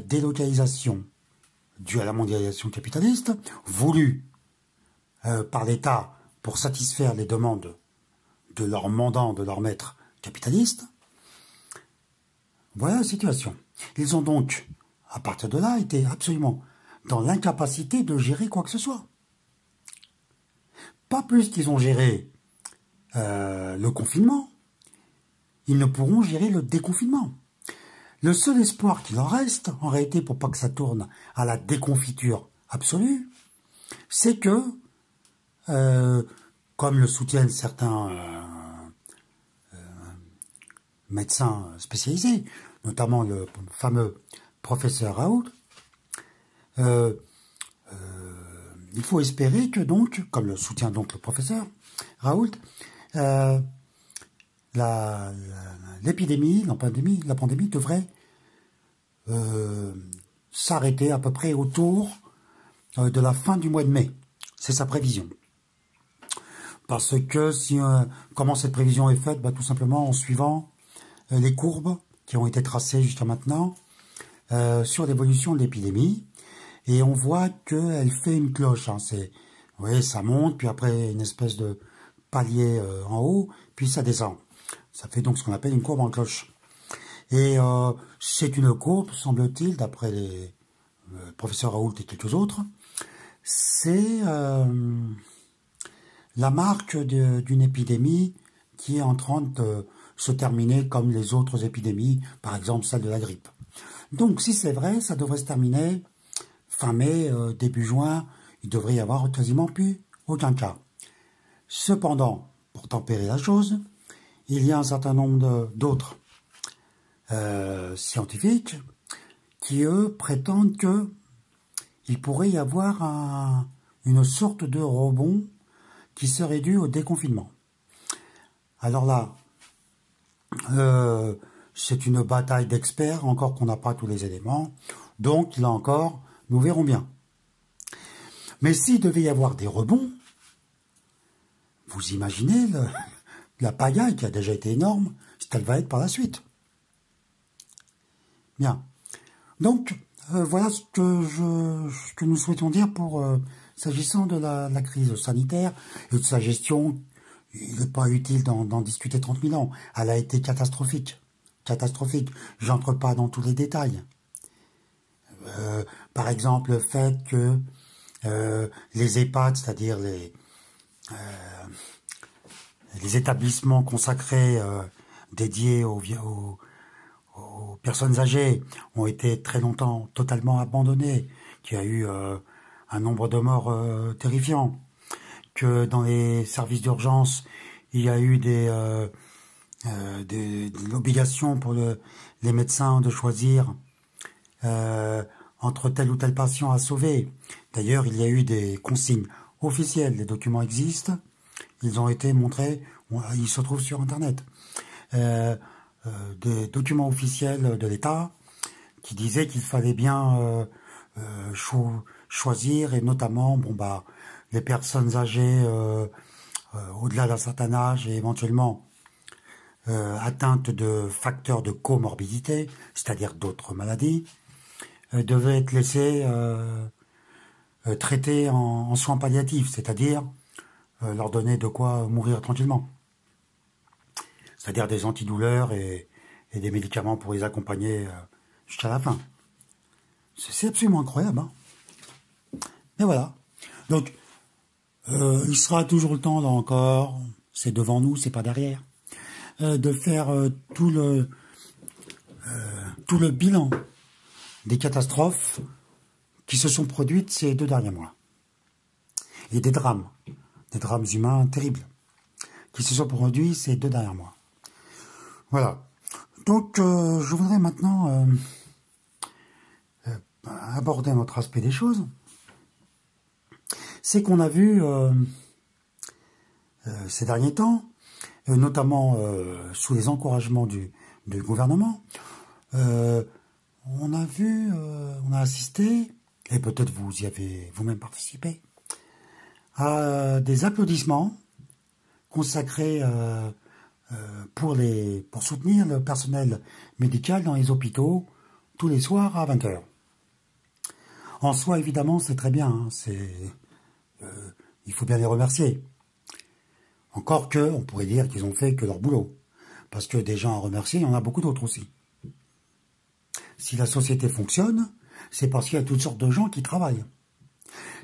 délocalisations dues à la mondialisation capitaliste, voulues par l'État pour satisfaire les demandes de leurs mandants, de leurs maîtres capitalistes. Voilà la situation. Ils ont donc, à partir de là, été absolument dans l'incapacité de gérer quoi que ce soit. Pas plus qu'ils ont géré le confinement, ils ne pourront gérer le déconfinement. Le seul espoir qu'il en reste, en réalité, pour pas que ça tourne à la déconfiture absolue, c'est que, comme le soutiennent certains médecins spécialisés, notamment le fameux professeur Raoult, il faut espérer que donc, comme le soutient donc le professeur Raoult, l'épidémie, la pandémie devrait s'arrêter à peu près autour de la fin du mois de mai. C'est sa prévision. Parce que comment cette prévision est faite? Tout simplement en suivant les courbes qui ont été tracées jusqu'à maintenant sur l'évolution de l'épidémie. Et on voit qu'elle fait une cloche. Vous voyez, ça monte, puis après une espèce de palier en haut, puis ça descend. Ça fait donc ce qu'on appelle une courbe en cloche. Et c'est une courbe, semble-t-il, d'après les professeurs Raoult et quelques autres, c'est la marque d'une épidémie qui est en train de se terminer comme les autres épidémies, par exemple celle de la grippe. Donc si c'est vrai, ça devrait se terminer fin mai, début juin, il devrait y avoir quasiment plus aucun cas. Cependant, pour tempérer la chose, il y a un certain nombre d'autres scientifiques qui, eux, prétendent qu'il pourrait y avoir une sorte de rebond qui serait dû au déconfinement. Alors là, c'est une bataille d'experts, encore qu'on n'a pas tous les éléments. Donc, là encore, nous verrons bien. Mais s'il devait y avoir des rebonds, vous imaginez la pagaille qui a déjà été énorme, ce qu'elle va être par la suite. Bien. Donc, voilà ce que nous souhaitons dire pour s'agissant de la crise sanitaire et de sa gestion. Il n'est pas utile d'en discuter 30 000 ans. Elle a été catastrophique. Catastrophique. J'entre pas dans tous les détails. Par exemple, le fait que les EHPAD, c'est-à-dire les établissements consacrés dédiés aux personnes âgées ont été très longtemps totalement abandonnés, qu'il y a eu un nombre de morts terrifiant, que dans les services d'urgence, il y a eu l'obligation pour les médecins de choisir entre tel ou tel patient à sauver. D'ailleurs, il y a eu des consignes officielles, les documents existent, ils ont été montrés, ils se trouvent sur Internet. Des documents officiels de l'État qui disaient qu'il fallait bien choisir, et notamment les personnes âgées au-delà d'un certain âge et éventuellement atteintes de facteurs de comorbidité, c'est-à-dire d'autres maladies, devaient être laissées traiter en soins palliatifs, c'est-à-dire leur donner de quoi mourir tranquillement. C'est-à-dire des antidouleurs et et des médicaments pour les accompagner jusqu'à la fin. C'est absolument incroyable. Hein. Et voilà. Donc, il sera toujours le temps, là encore, c'est devant nous, c'est pas derrière, de faire tout le bilan des catastrophes qui se sont produites ces 2 derniers mois. Et des drames humains terribles, qui se sont produits ces 2 derniers mois. Voilà. Donc, je voudrais maintenant aborder un autre aspect des choses. C'est qu'on a vu ces derniers temps, notamment sous les encouragements du gouvernement, on a assisté, et peut-être vous y avez vous-même participé, à des applaudissements consacrés pour soutenir le personnel médical dans les hôpitaux tous les soirs à 20 h. En soi, évidemment, c'est très bien, hein, il faut bien les remercier. Encore que, on pourrait dire qu'ils ont fait que leur boulot. Parce que des gens à remercier, il y en a beaucoup d'autres aussi. Si la société fonctionne, c'est parce qu'il y a toutes sortes de gens qui travaillent.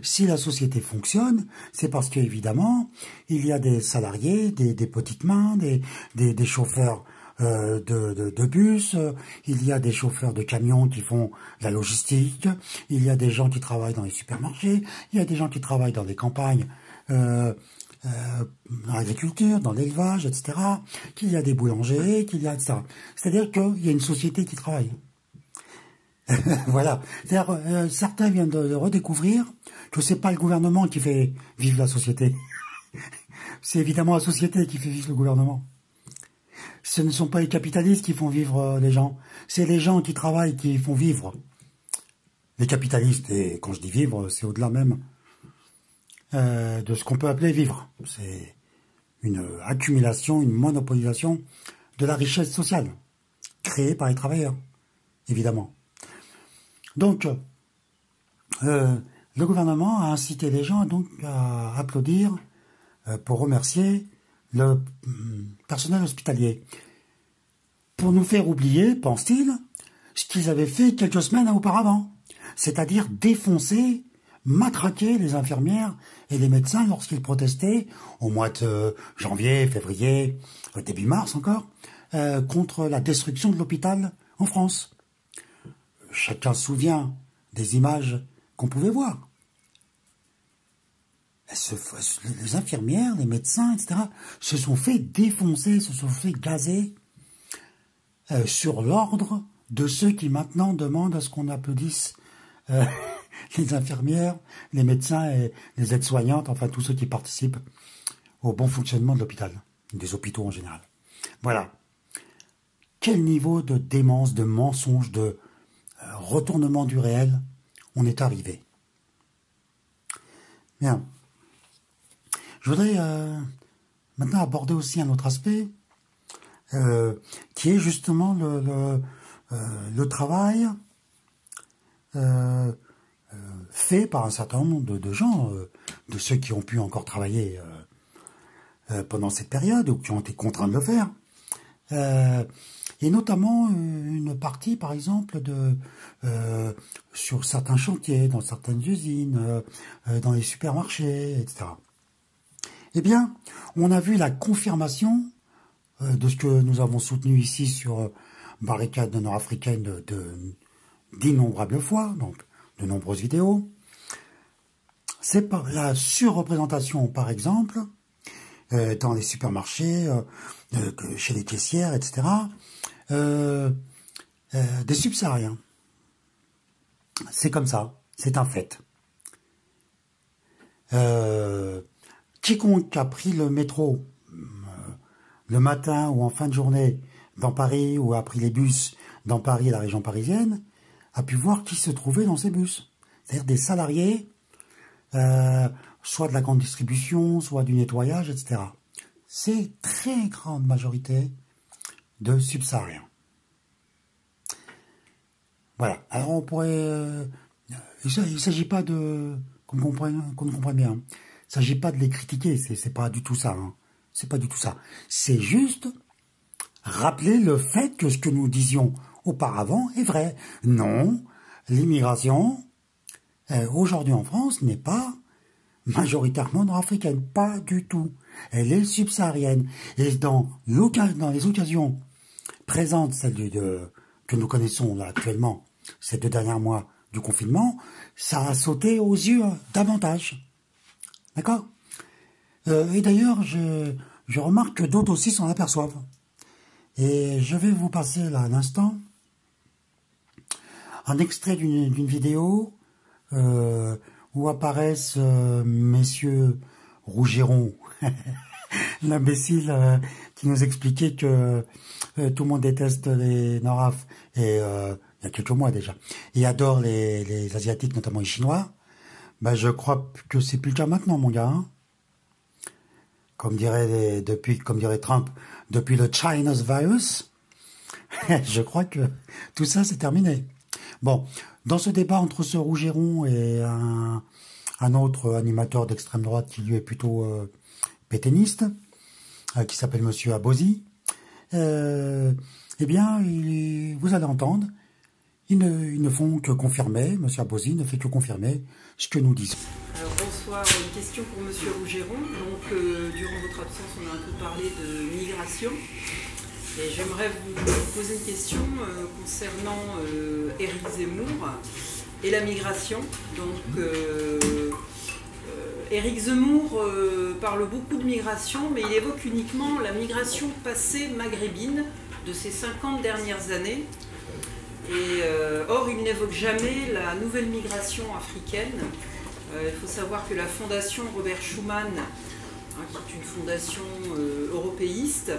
Si la société fonctionne, c'est parce qu'évidemment, il y a des salariés, des petites mains, des chauffeurs de bus, il y a des chauffeurs de camions qui font la logistique, il y a des gens qui travaillent dans les supermarchés, il y a des gens qui travaillent dans les campagnes, dans l'agriculture, dans l'élevage, etc., qu'il y a des boulangers, qu'il y a, etc. C'est-à-dire qu'il y a une société qui travaille. Voilà. C'est-à-dire, certains viennent de redécouvrir que c'est pas le gouvernement qui fait vivre la société. C'est évidemment la société qui fait vivre le gouvernement. Ce ne sont pas les capitalistes qui font vivre les gens. C'est les gens qui travaillent qui font vivre. Les capitalistes, et quand je dis vivre, c'est au-delà même de ce qu'on peut appeler vivre. C'est une accumulation, une monopolisation de la richesse sociale, créée par les travailleurs, évidemment. Donc, le gouvernement a incité les gens donc à applaudir pour remercier le personnel hospitalier. Pour nous faire oublier, pense-t-il, ce qu'ils avaient fait quelques semaines auparavant. C'est-à-dire défoncer, matraquer les infirmières et les médecins lorsqu'ils protestaient au mois de janvier, février, début mars encore, contre la destruction de l'hôpital en France. Chacun se souvient des images qu'on pouvait voir. Les infirmières, les médecins, etc., se sont fait défoncer, se sont fait gazer sur l'ordre de ceux qui maintenant demandent à ce qu'on applaudisse les infirmières, les médecins et les aides-soignantes, enfin tous ceux qui participent au bon fonctionnement de l'hôpital, des hôpitaux en général. Voilà. Quel niveau de démence, de mensonge, de retournement du réel on est arrivé. Bien. Je voudrais maintenant aborder aussi un autre aspect qui est justement le travail fait par un certain nombre de gens, de ceux qui ont pu encore travailler pendant cette période ou qui ont été contraints de le faire. Et notamment une partie, par exemple, sur certains chantiers, dans certaines usines, dans les supermarchés, etc. Eh bien, on a vu la confirmation de ce que nous avons soutenu ici sur Barricade nord-africaine d'innombrables fois, donc de nombreuses vidéos. C'est la surreprésentation, par exemple, dans les supermarchés, chez les caissières, etc., des subsahariens. C'est comme ça, c'est un fait. Quiconque a pris le métro le matin ou en fin de journée dans Paris ou a pris les bus dans Paris et la région parisienne a pu voir qui se trouvait dans ces bus. C'est-à-dire des salariés, soit de la grande distribution, soit du nettoyage, etc. C'est très grande majorité de subsahariens. Voilà. Alors on pourrait... il ne s'agit pas de... qu'on comprenne bien. Il ne s'agit pas de les critiquer, c'est pas du tout ça. Hein. C'est pas du tout ça. C'est juste rappeler le fait que ce que nous disions auparavant est vrai. Non, l'immigration, aujourd'hui en France, n'est pas majoritairement nord-africaine, pas du tout. Elle est subsaharienne. Et dans les occasions présentes, celles que nous connaissons là actuellement, ces 2 derniers mois du confinement, ça a sauté aux yeux davantage. D'accord? Et d'ailleurs, je remarque que d'autres aussi s'en aperçoivent. Et je vais vous passer là un instant un extrait d'une vidéo où apparaissent messieurs Rougeron, l'imbécile qui nous expliquait que tout le monde déteste les Nord-Af, et il y a quelques mois déjà, et adore les Asiatiques, notamment les Chinois. Ben, je crois que c'est plus le cas maintenant, mon gars. Hein. Comme dirait Trump, depuis le China's virus, je crois que tout ça c'est terminé. Bon, dans ce débat entre ce Rougeron et un autre animateur d'extrême droite qui lui est plutôt pétainiste, qui s'appelle Monsieur Abosi, eh bien, vous allez entendre, ils ne font que confirmer, Monsieur Abosi ne fait que confirmer ce que nous disons. Alors bonsoir, une question pour Monsieur Rougeron. Donc, durant votre absence, on a un peu parlé de migration. Et j'aimerais vous poser une question concernant Éric Zemmour et la migration. Donc, Éric Zemmour parle beaucoup de migration, mais il évoque uniquement la migration passée maghrébine de ces 50 dernières années. Et, or, il n'évoque jamais la nouvelle migration africaine. Il faut savoir que la fondation Robert Schuman, qui est une fondation européiste,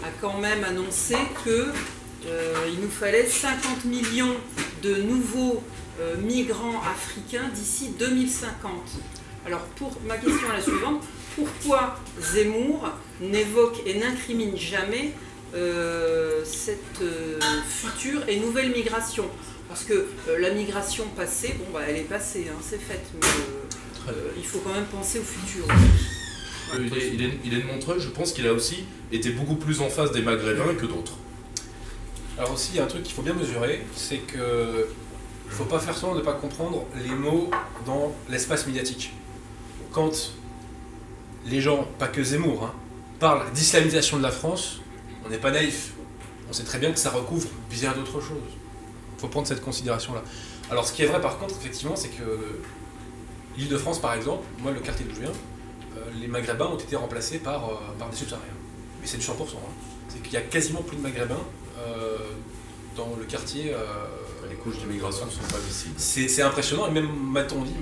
a quand même annoncé qu'il nous fallait 50 millions de nouveaux migrants africains d'ici 2050. Alors, ma question est la suivante. Pourquoi Zemmour n'évoque et n'incrimine jamais cette future et nouvelle migration? Parce que la migration passée, bon, bah, elle est passée, hein, c'est fait, mais il faut quand même penser au futur. Il est de Montreuil, je pense qu'il a aussi été beaucoup plus en face des Maghrébins que d'autres. Alors aussi, il y a un truc qu'il faut bien mesurer, c'est qu'il ne faut pas faire semblant de ne pas comprendre les mots dans l'espace médiatique. Quand les gens, pas que Zemmour, hein, parlent d'islamisation de la France, on n'est pas naïf. On sait très bien que ça recouvre bien d'autres choses. Il faut prendre cette considération-là. Alors ce qui est vrai par contre, effectivement, c'est que l'Île-de-France, par exemple, moi le quartier d'où je viens, les Maghrébins ont été remplacés par des subsahariens. Mais c'est du 100%. Hein. C'est qu'il y a quasiment plus de Maghrébins dans le quartier. Les couches d'immigration ne sont pas visibles. C'est impressionnant, et même m'a-t-on dit,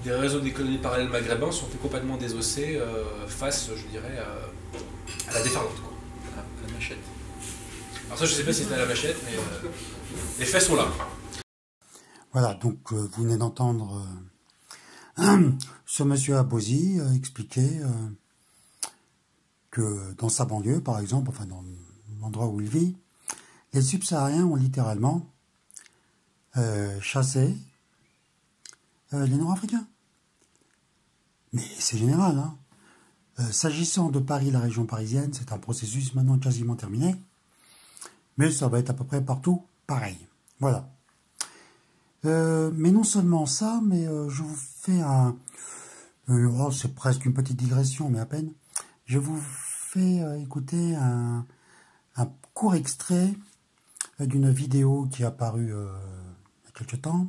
des réseaux d'économie parallèles maghrébins sont fait complètement désossés face, je dirais, à la déferlante, quoi, à la machette. Alors ça, je ne sais pas si c'était à la machette, mais les faits sont là. Voilà, donc vous venez d'entendre ce monsieur Abosi expliquer que dans sa banlieue, par exemple, enfin dans l'endroit où il vit, les subsahariens ont littéralement chassé les Nord-Africains. Mais c'est général, hein. S'agissant de Paris, la région parisienne, c'est un processus maintenant quasiment terminé. Mais ça va être à peu près partout pareil. Voilà. Mais non seulement ça, mais je vous fais oh, c'est presque une petite digression, mais à peine. Je vous fais écouter un court extrait d'une vidéo qui est apparue il y a quelque temps,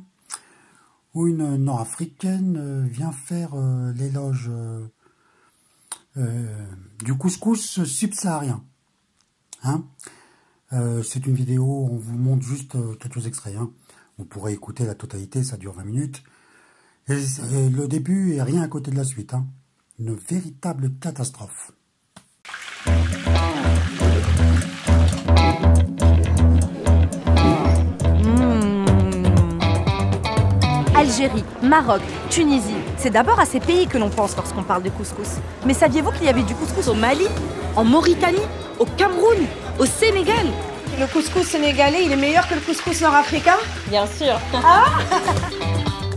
où une Nord-Africaine vient faire l'éloge du couscous subsaharien. Hein, c'est une vidéo, on vous montre juste quelques extraits. Hein. Vous pourrez écouter la totalité, ça dure 20 minutes. Et le début est rien à côté de la suite. Hein. Une véritable catastrophe. Algérie, Maroc, Tunisie, c'est d'abord à ces pays que l'on pense lorsqu'on parle de couscous. Mais saviez-vous qu'il y avait du couscous au Mali, en Mauritanie, au Cameroun, au Sénégal? Le couscous sénégalais, il est meilleur que le couscous nord-africain? Bien sûr. Ah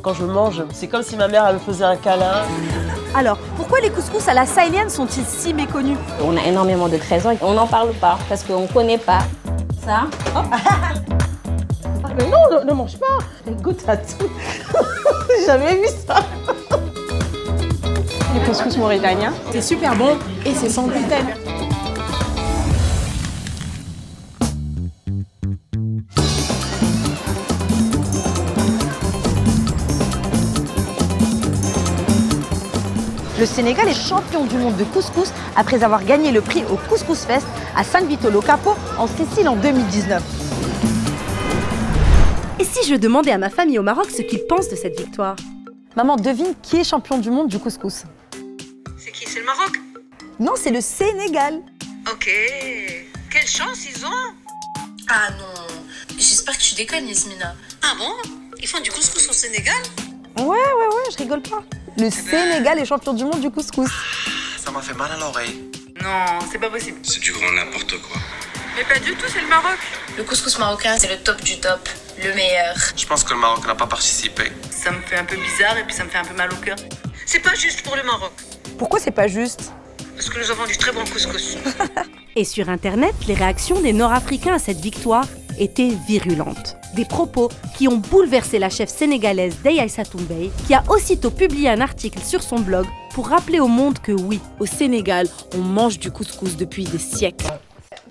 Quand je mange, c'est comme si ma mère elle me faisait un câlin. Alors, pourquoi les couscous à la sahélienne sont-ils si méconnus? On a énormément de trésors et on n'en parle pas parce qu'on ne connaît pas ça. Mais non, ne mange pas. Goûte à tout. J'ai jamais vu ça. Le couscous mauritanien, c'est super bon et c'est sans gluten. Le Sénégal est champion du monde de couscous après avoir gagné le prix au Couscous Fest à San Vitolo Capo en Sicile en 2019. Et si je demandais à ma famille au Maroc ce qu'ils pensent de cette victoire? Maman, devine qui est champion du monde du couscous? C'est qui? C'est le Maroc? Non, c'est le Sénégal. Ok. Quelle chance ils ont! Ah non, j'espère que tu déconnes, Yasmina. Ah bon? Ils font du couscous au Sénégal? Ouais, je rigole pas. Le Sénégal est champion du monde du couscous. Ça m'a fait mal à l'oreille. Non, c'est pas possible. C'est du grand n'importe quoi. Mais pas du tout, c'est le Maroc. Le couscous marocain, c'est le top du top, le meilleur. Je pense que le Maroc n'a pas participé. Ça me fait un peu bizarre et puis ça me fait un peu mal au cœur. C'est pas juste pour le Maroc. Pourquoi c'est pas juste? Parce que nous avons du très bon couscous. Et sur Internet, les réactions des Nord-Africains à cette victoire étaient virulentes. Des propos qui ont bouleversé la chef sénégalaise Dey Aïssatou Mbey, qui a aussitôt publié un article sur son blog pour rappeler au monde que oui, au Sénégal, on mange du couscous depuis des siècles.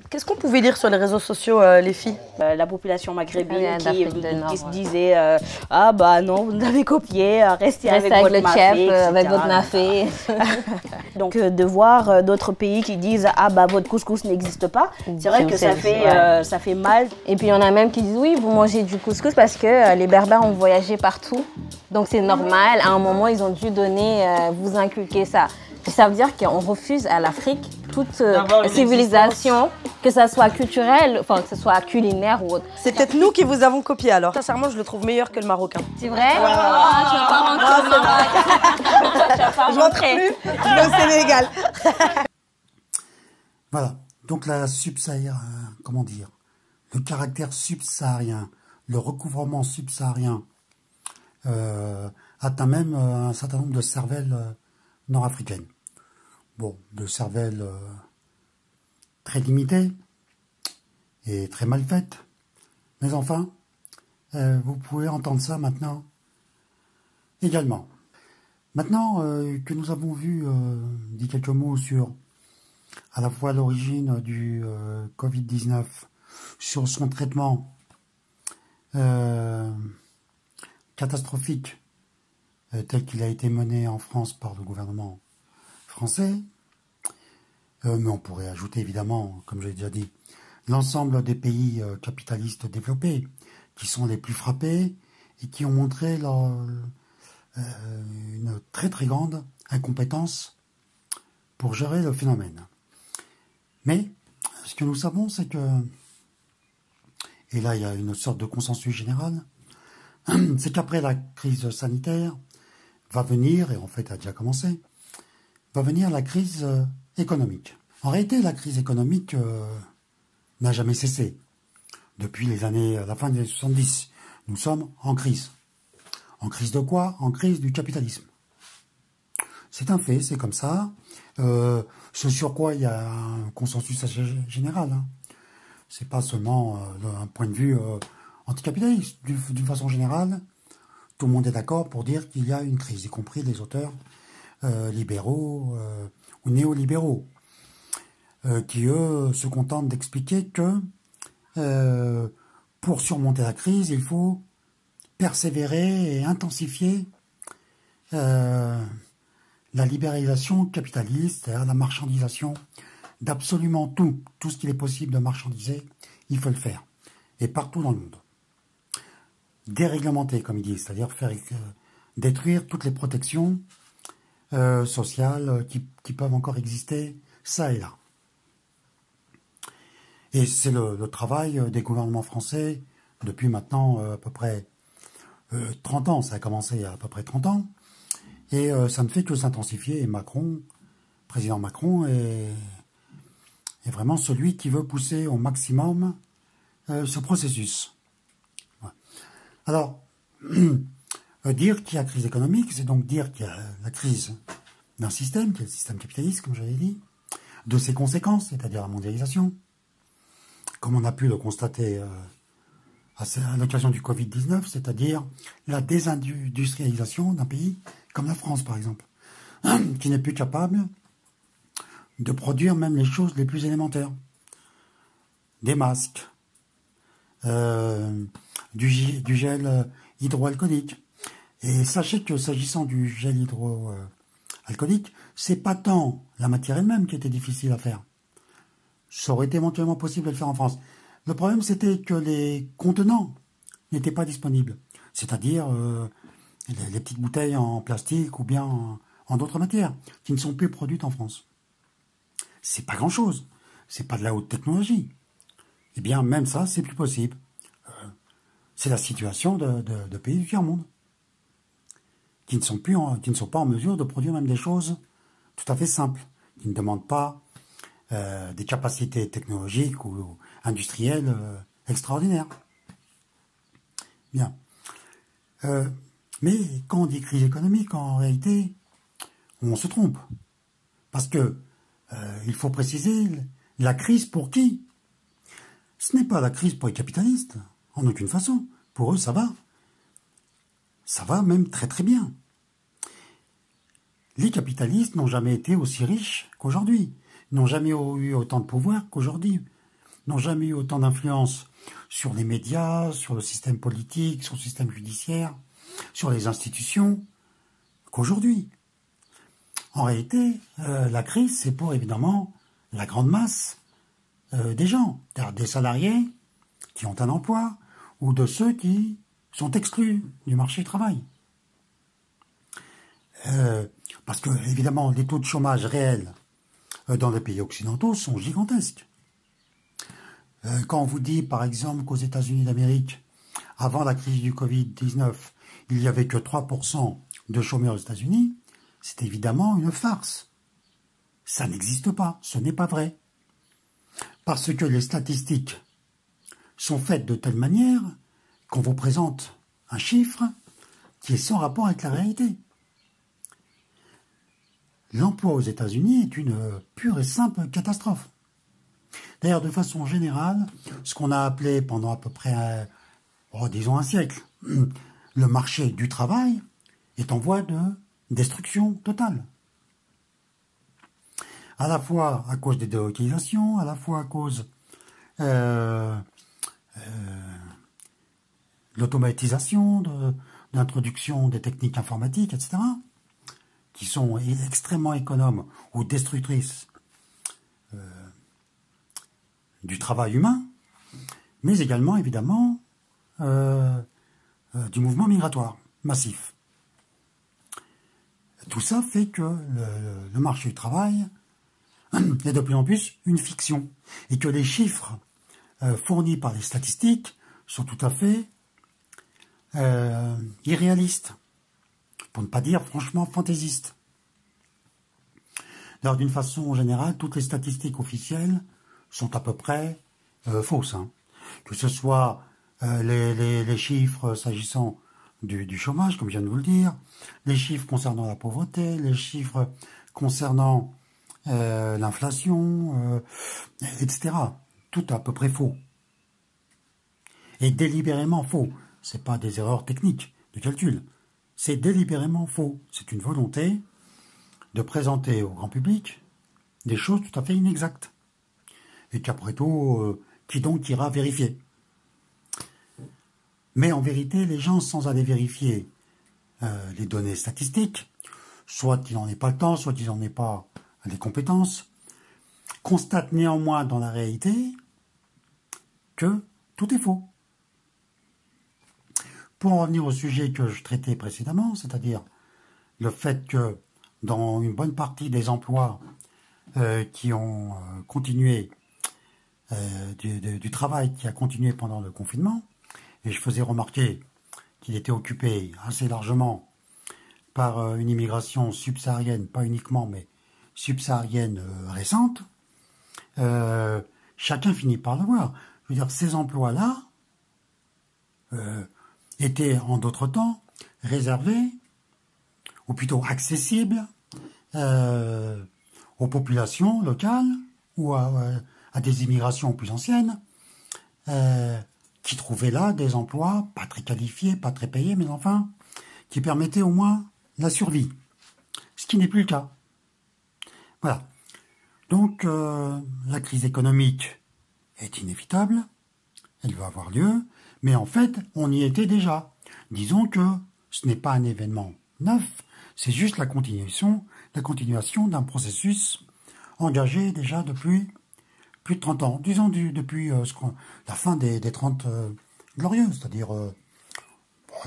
Qu'est-ce qu'on pouvait lire sur les réseaux sociaux, les filles? La population maghrébine qui se disait ah bah non, vous nous avez copié, restez avec avec votre le mafé, chef, etc. avec votre mafé. Donc de voir d'autres pays qui disent ah bah votre couscous n'existe pas, c'est vrai que ça fait mal. Et puis il y en a même qui disent oui, vous mangez du couscous parce que les Berbères ont voyagé partout. Donc c'est normal, à un moment ils ont dû vous inculquer ça. Ça veut dire qu'on refuse à l'Afrique toute civilisation, que ça soit culturel, enfin que ce soit culinaire ou autre. C'est peut-être nous qui vous avons copié alors. Sincèrement, je le trouve meilleur que le marocain. C'est vrai? Tu vas pas rentrer au Maroc. Tu vas pas Je rentre plus au Sénégal. Voilà. Donc la subsaharien, comment dire, le caractère subsaharien, le recouvrement subsaharien atteint même un certain nombre de cervelles nord-africaines. Bon, de cervelles très limitées et très mal faites. Mais enfin, vous pouvez entendre ça maintenant également. Maintenant que nous avons vu, dit quelques mots sur à la fois l'origine du Covid-19, sur son traitement catastrophique tel qu'il a été mené en France par le gouvernement français, mais on pourrait ajouter évidemment, comme je l'ai déjà dit, l'ensemble des pays capitalistes développés, qui sont les plus frappés et qui ont montré une très très grande incompétence pour gérer le phénomène. Mais ce que nous savons, c'est que, et là il y a une sorte de consensus général, c'est qu'après la crise sanitaire va venir, et en fait a déjà commencé, va venir la crise économique. En réalité, la crise économique n'a jamais cessé. Depuis la fin des années 70, nous sommes en crise. En crise de quoi? En crise du capitalisme. C'est un fait, c'est comme ça. Ce sur quoi il y a un consensus assez général. Hein. C'est pas seulement un point de vue anticapitaliste. D'une façon générale, tout le monde est d'accord pour dire qu'il y a une crise, y compris les auteurs libéraux ou néolibéraux, qui eux se contentent d'expliquer que pour surmonter la crise, il faut persévérer et intensifier la libéralisation capitaliste, c'est-à-dire la marchandisation d'absolument tout. Tout ce qu'il est possible de marchandiser, il faut le faire. Et partout dans le monde. Déréglementer, comme ils disent, c'est-à-dire faire détruire toutes les protections sociales qui peuvent encore exister, ça et là. Et c'est le travail des gouvernements français depuis maintenant à peu près 30 ans. Ça a commencé il y a à peu près 30 ans. Et ça ne fait que s'intensifier. Et Macron, président Macron, est vraiment celui qui veut pousser au maximum ce processus. Ouais. Alors, Dire qu'il y a crise économique, c'est donc dire qu'il y a la crise d'un système, qui est le système capitaliste, comme j'avais dit, de ses conséquences, c'est-à-dire la mondialisation, comme on a pu le constater à l'occasion du Covid-19, c'est-à-dire la désindustrialisation d'un pays comme la France, par exemple, qui n'est plus capable de produire même les choses les plus élémentaires. Des masques, du gel hydroalcoolique. Et sachez que s'agissant du gel hydroalcoolique, c'est pas tant la matière elle-même qui était difficile à faire. Ça aurait été éventuellement possible de le faire en France. Le problème, c'était que les contenants n'étaient pas disponibles. C'est-à-dire les petites bouteilles en plastique ou bien en d'autres matières qui ne sont plus produites en France. C'est pas grand-chose. C'est pas de la haute technologie. Eh bien, même ça, c'est plus possible. C'est la situation de pays du tiers-monde qui ne sont pas en mesure de produire même des choses tout à fait simples, qui ne demandent pas des capacités technologiques ou industrielles extraordinaires. Bien. Mais quand on dit crise économique, en réalité, on se trompe. Parce que il faut préciser la crise pour qui? Ce n'est pas la crise pour les capitalistes, en aucune façon. Pour eux, ça va. Ça va même très très bien. Les capitalistes n'ont jamais été aussi riches qu'aujourd'hui, n'ont jamais eu autant de pouvoir qu'aujourd'hui, n'ont jamais eu autant d'influence sur les médias, sur le système politique, sur le système judiciaire, sur les institutions qu'aujourd'hui. En réalité, la crise, c'est pour évidemment la grande masse des gens, c'est-à-dire des salariés qui ont un emploi ou de ceux qui sont exclus du marché du travail. Parce que, évidemment, les taux de chômage réels dans les pays occidentaux sont gigantesques. Quand on vous dit, par exemple, qu'aux États-Unis d'Amérique, avant la crise du Covid-19, il n'y avait que 3% de chômeurs aux États-Unis, c'est évidemment une farce. Ça n'existe pas, ce n'est pas vrai. Parce que les statistiques sont faites de telle manière qu'on vous présente un chiffre qui est sans rapport avec la réalité. L'emploi aux États-Unis est une pure et simple catastrophe. D'ailleurs, de façon générale, ce qu'on a appelé pendant à peu près, disons un siècle, le marché du travail est en voie de destruction totale. À la fois à cause des délocalisations, à la fois à cause de l'automatisation, de l'introduction des techniques informatiques, etc., qui sont extrêmement économes ou destructrices du travail humain, mais également, évidemment, du mouvement migratoire massif. Tout ça fait que le marché du travail est de plus en plus une fiction, et que les chiffres fournis par les statistiques sont tout à fait irréalistes, pour ne pas dire franchement fantaisistes. D'ailleurs, d'une façon générale, toutes les statistiques officielles sont à peu près fausses. Hein. Que ce soit les chiffres s'agissant du chômage, comme je viens de vous le dire, les chiffres concernant la pauvreté, les chiffres concernant l'inflation, etc. Tout à peu près faux. Et délibérément faux. Ce n'est pas des erreurs techniques de calcul. C'est délibérément faux. C'est une volonté de présenter au grand public des choses tout à fait inexactes. Et qu'après tout, qui donc ira vérifier? Mais en vérité, les gens, sans aller vérifier les données statistiques, soit qu'ils n'en aient pas le temps, soit qu'ils n'en aient pas les compétences, constatent néanmoins dans la réalité que tout est faux. Pour en revenir au sujet que je traitais précédemment, c'est-à-dire le fait que dans une bonne partie des emplois qui ont continué, du travail qui a continué pendant le confinement, et je faisais remarquer qu'il était occupé assez largement par une immigration subsaharienne, pas uniquement, mais subsaharienne récente, chacun finit par le voir. Je veux dire, ces emplois-là étaient en d'autres temps réservé, ou plutôt accessible, aux populations locales ou à des immigrations plus anciennes, qui trouvaient là des emplois pas très qualifiés, pas très payés, mais enfin, qui permettaient au moins la survie. Ce qui n'est plus le cas. Voilà. Donc, la crise économique est inévitable, elle va avoir lieu, mais en fait, on y était déjà. Disons que ce n'est pas un événement neuf, c'est juste la continuation d'un processus engagé déjà depuis plus de 30 ans. Disons depuis la fin des 30 glorieuses, c'est-à-dire,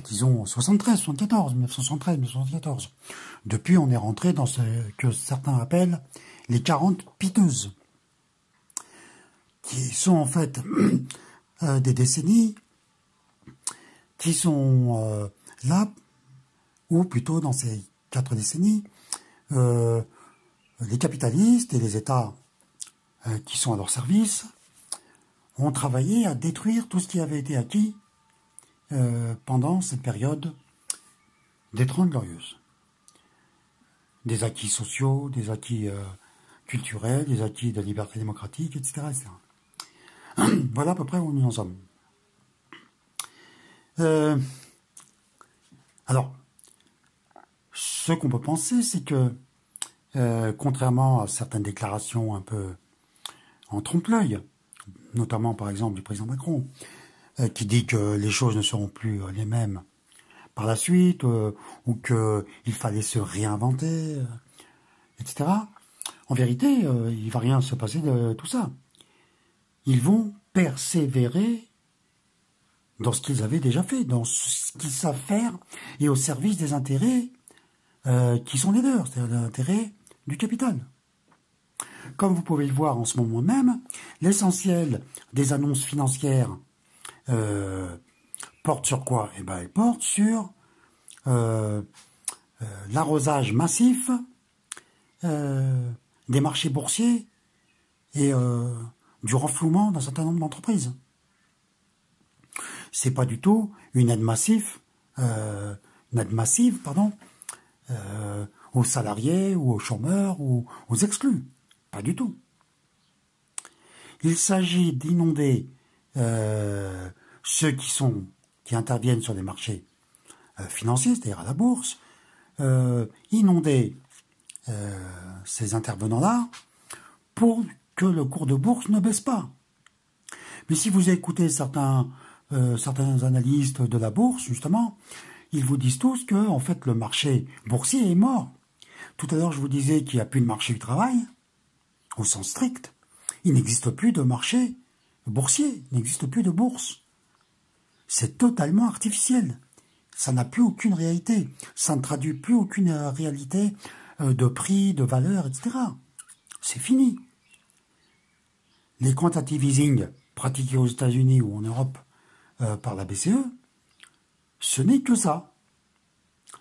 disons, 73, 74, 1973, 1974. Depuis, on est rentré dans ce que certains appellent les 40 piteuses, qui sont en fait des décennies qui sont là, ou plutôt dans ces 4 décennies, les capitalistes et les États qui sont à leur service ont travaillé à détruire tout ce qui avait été acquis pendant cette période des 30 glorieuses. Des acquis sociaux, des acquis culturels, des acquis de liberté démocratique, etc., etc. Voilà à peu près où nous en sommes. Alors, ce qu'on peut penser, c'est que, contrairement à certaines déclarations un peu en trompe-l'œil, notamment par exemple du président Macron, qui dit que les choses ne seront plus les mêmes par la suite, ou qu'il fallait se réinventer, etc. En vérité, il ne va rien se passer de tout ça. Ils vont persévérer dans ce qu'ils avaient déjà fait, dans ce qu'ils savent faire, et au service des intérêts qui sont les leurs, c'est-à-dire l'intérêt du capital. Comme vous pouvez le voir en ce moment même, l'essentiel des annonces financières porte sur quoi? Eh ben, elle porte sur l'arrosage massif des marchés boursiers et du renflouement d'un certain nombre d'entreprises. C'est pas du tout une aide massive, aux salariés ou aux chômeurs ou aux exclus. Pas du tout. Il s'agit d'inonder ceux qui interviennent sur les marchés financiers, c'est-à-dire à la bourse, inonder ces intervenants-là pour que le cours de bourse ne baisse pas. Mais si vous écoutez certains analystes de la bourse, justement, ils vous disent tous que, en fait, le marché boursier est mort. Tout à l'heure, je vous disais qu'il n'y a plus de marché du travail, au sens strict. Il n'existe plus de marché boursier, il n'existe plus de bourse. C'est totalement artificiel. Ça n'a plus aucune réalité. Ça ne traduit plus aucune réalité de prix, de valeur, etc. C'est fini. Les quantitative easing pratiqués aux États-Unis ou en Europe par la BCE, ce n'est que ça.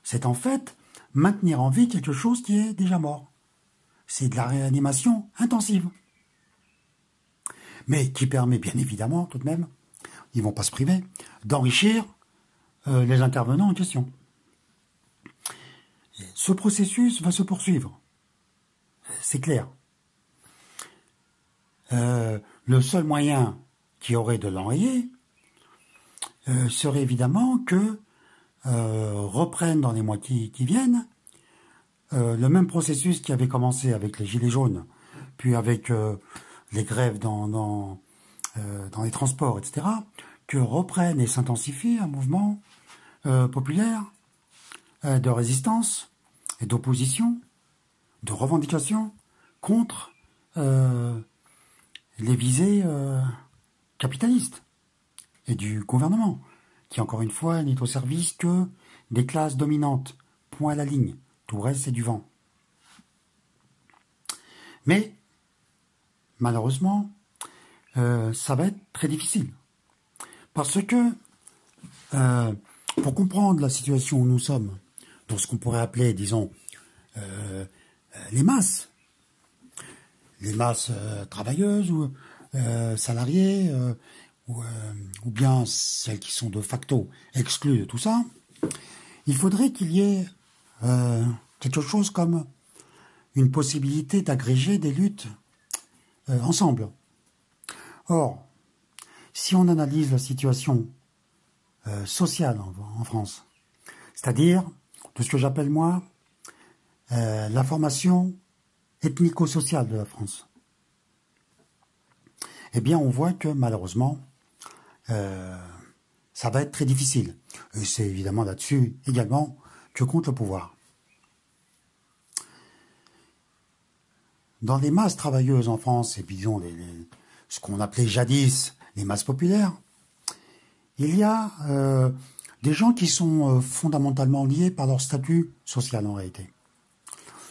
C'est en fait maintenir en vie quelque chose qui est déjà mort. C'est de la réanimation intensive. Mais qui permet bien évidemment, tout de même, ils ne vont pas se priver, d'enrichir les intervenants en question. Et ce processus va se poursuivre. C'est clair. Le seul moyen qui aurait de l'enrayer serait évidemment que reprenne dans les mois qui viennent le même processus qui avait commencé avec les Gilets jaunes, puis avec les grèves dans les transports, etc., que reprenne et s'intensifie un mouvement populaire de résistance et d'opposition, de revendication contre les visées capitalistes et du gouvernement, qui encore une fois n'est au service que des classes dominantes, point à la ligne, tout le reste c'est du vent. Mais, malheureusement, ça va être très difficile. Parce que, pour comprendre la situation où nous sommes, dans ce qu'on pourrait appeler, disons, les masses travailleuses ou salariées, ou bien celles qui sont de facto exclues de tout ça, il faudrait qu'il y ait quelque chose comme une possibilité d'agréger des luttes ensemble. Or, si on analyse la situation sociale en France, c'est-à-dire de ce que j'appelle moi la formation ethnico-sociale de la France, eh bien on voit que malheureusement ça va être très difficile. Et c'est évidemment là-dessus également que compte le pouvoir. Dans les masses travailleuses en France, et disons ce qu'on appelait jadis les masses populaires, il y a des gens qui sont fondamentalement liés par leur statut social en réalité.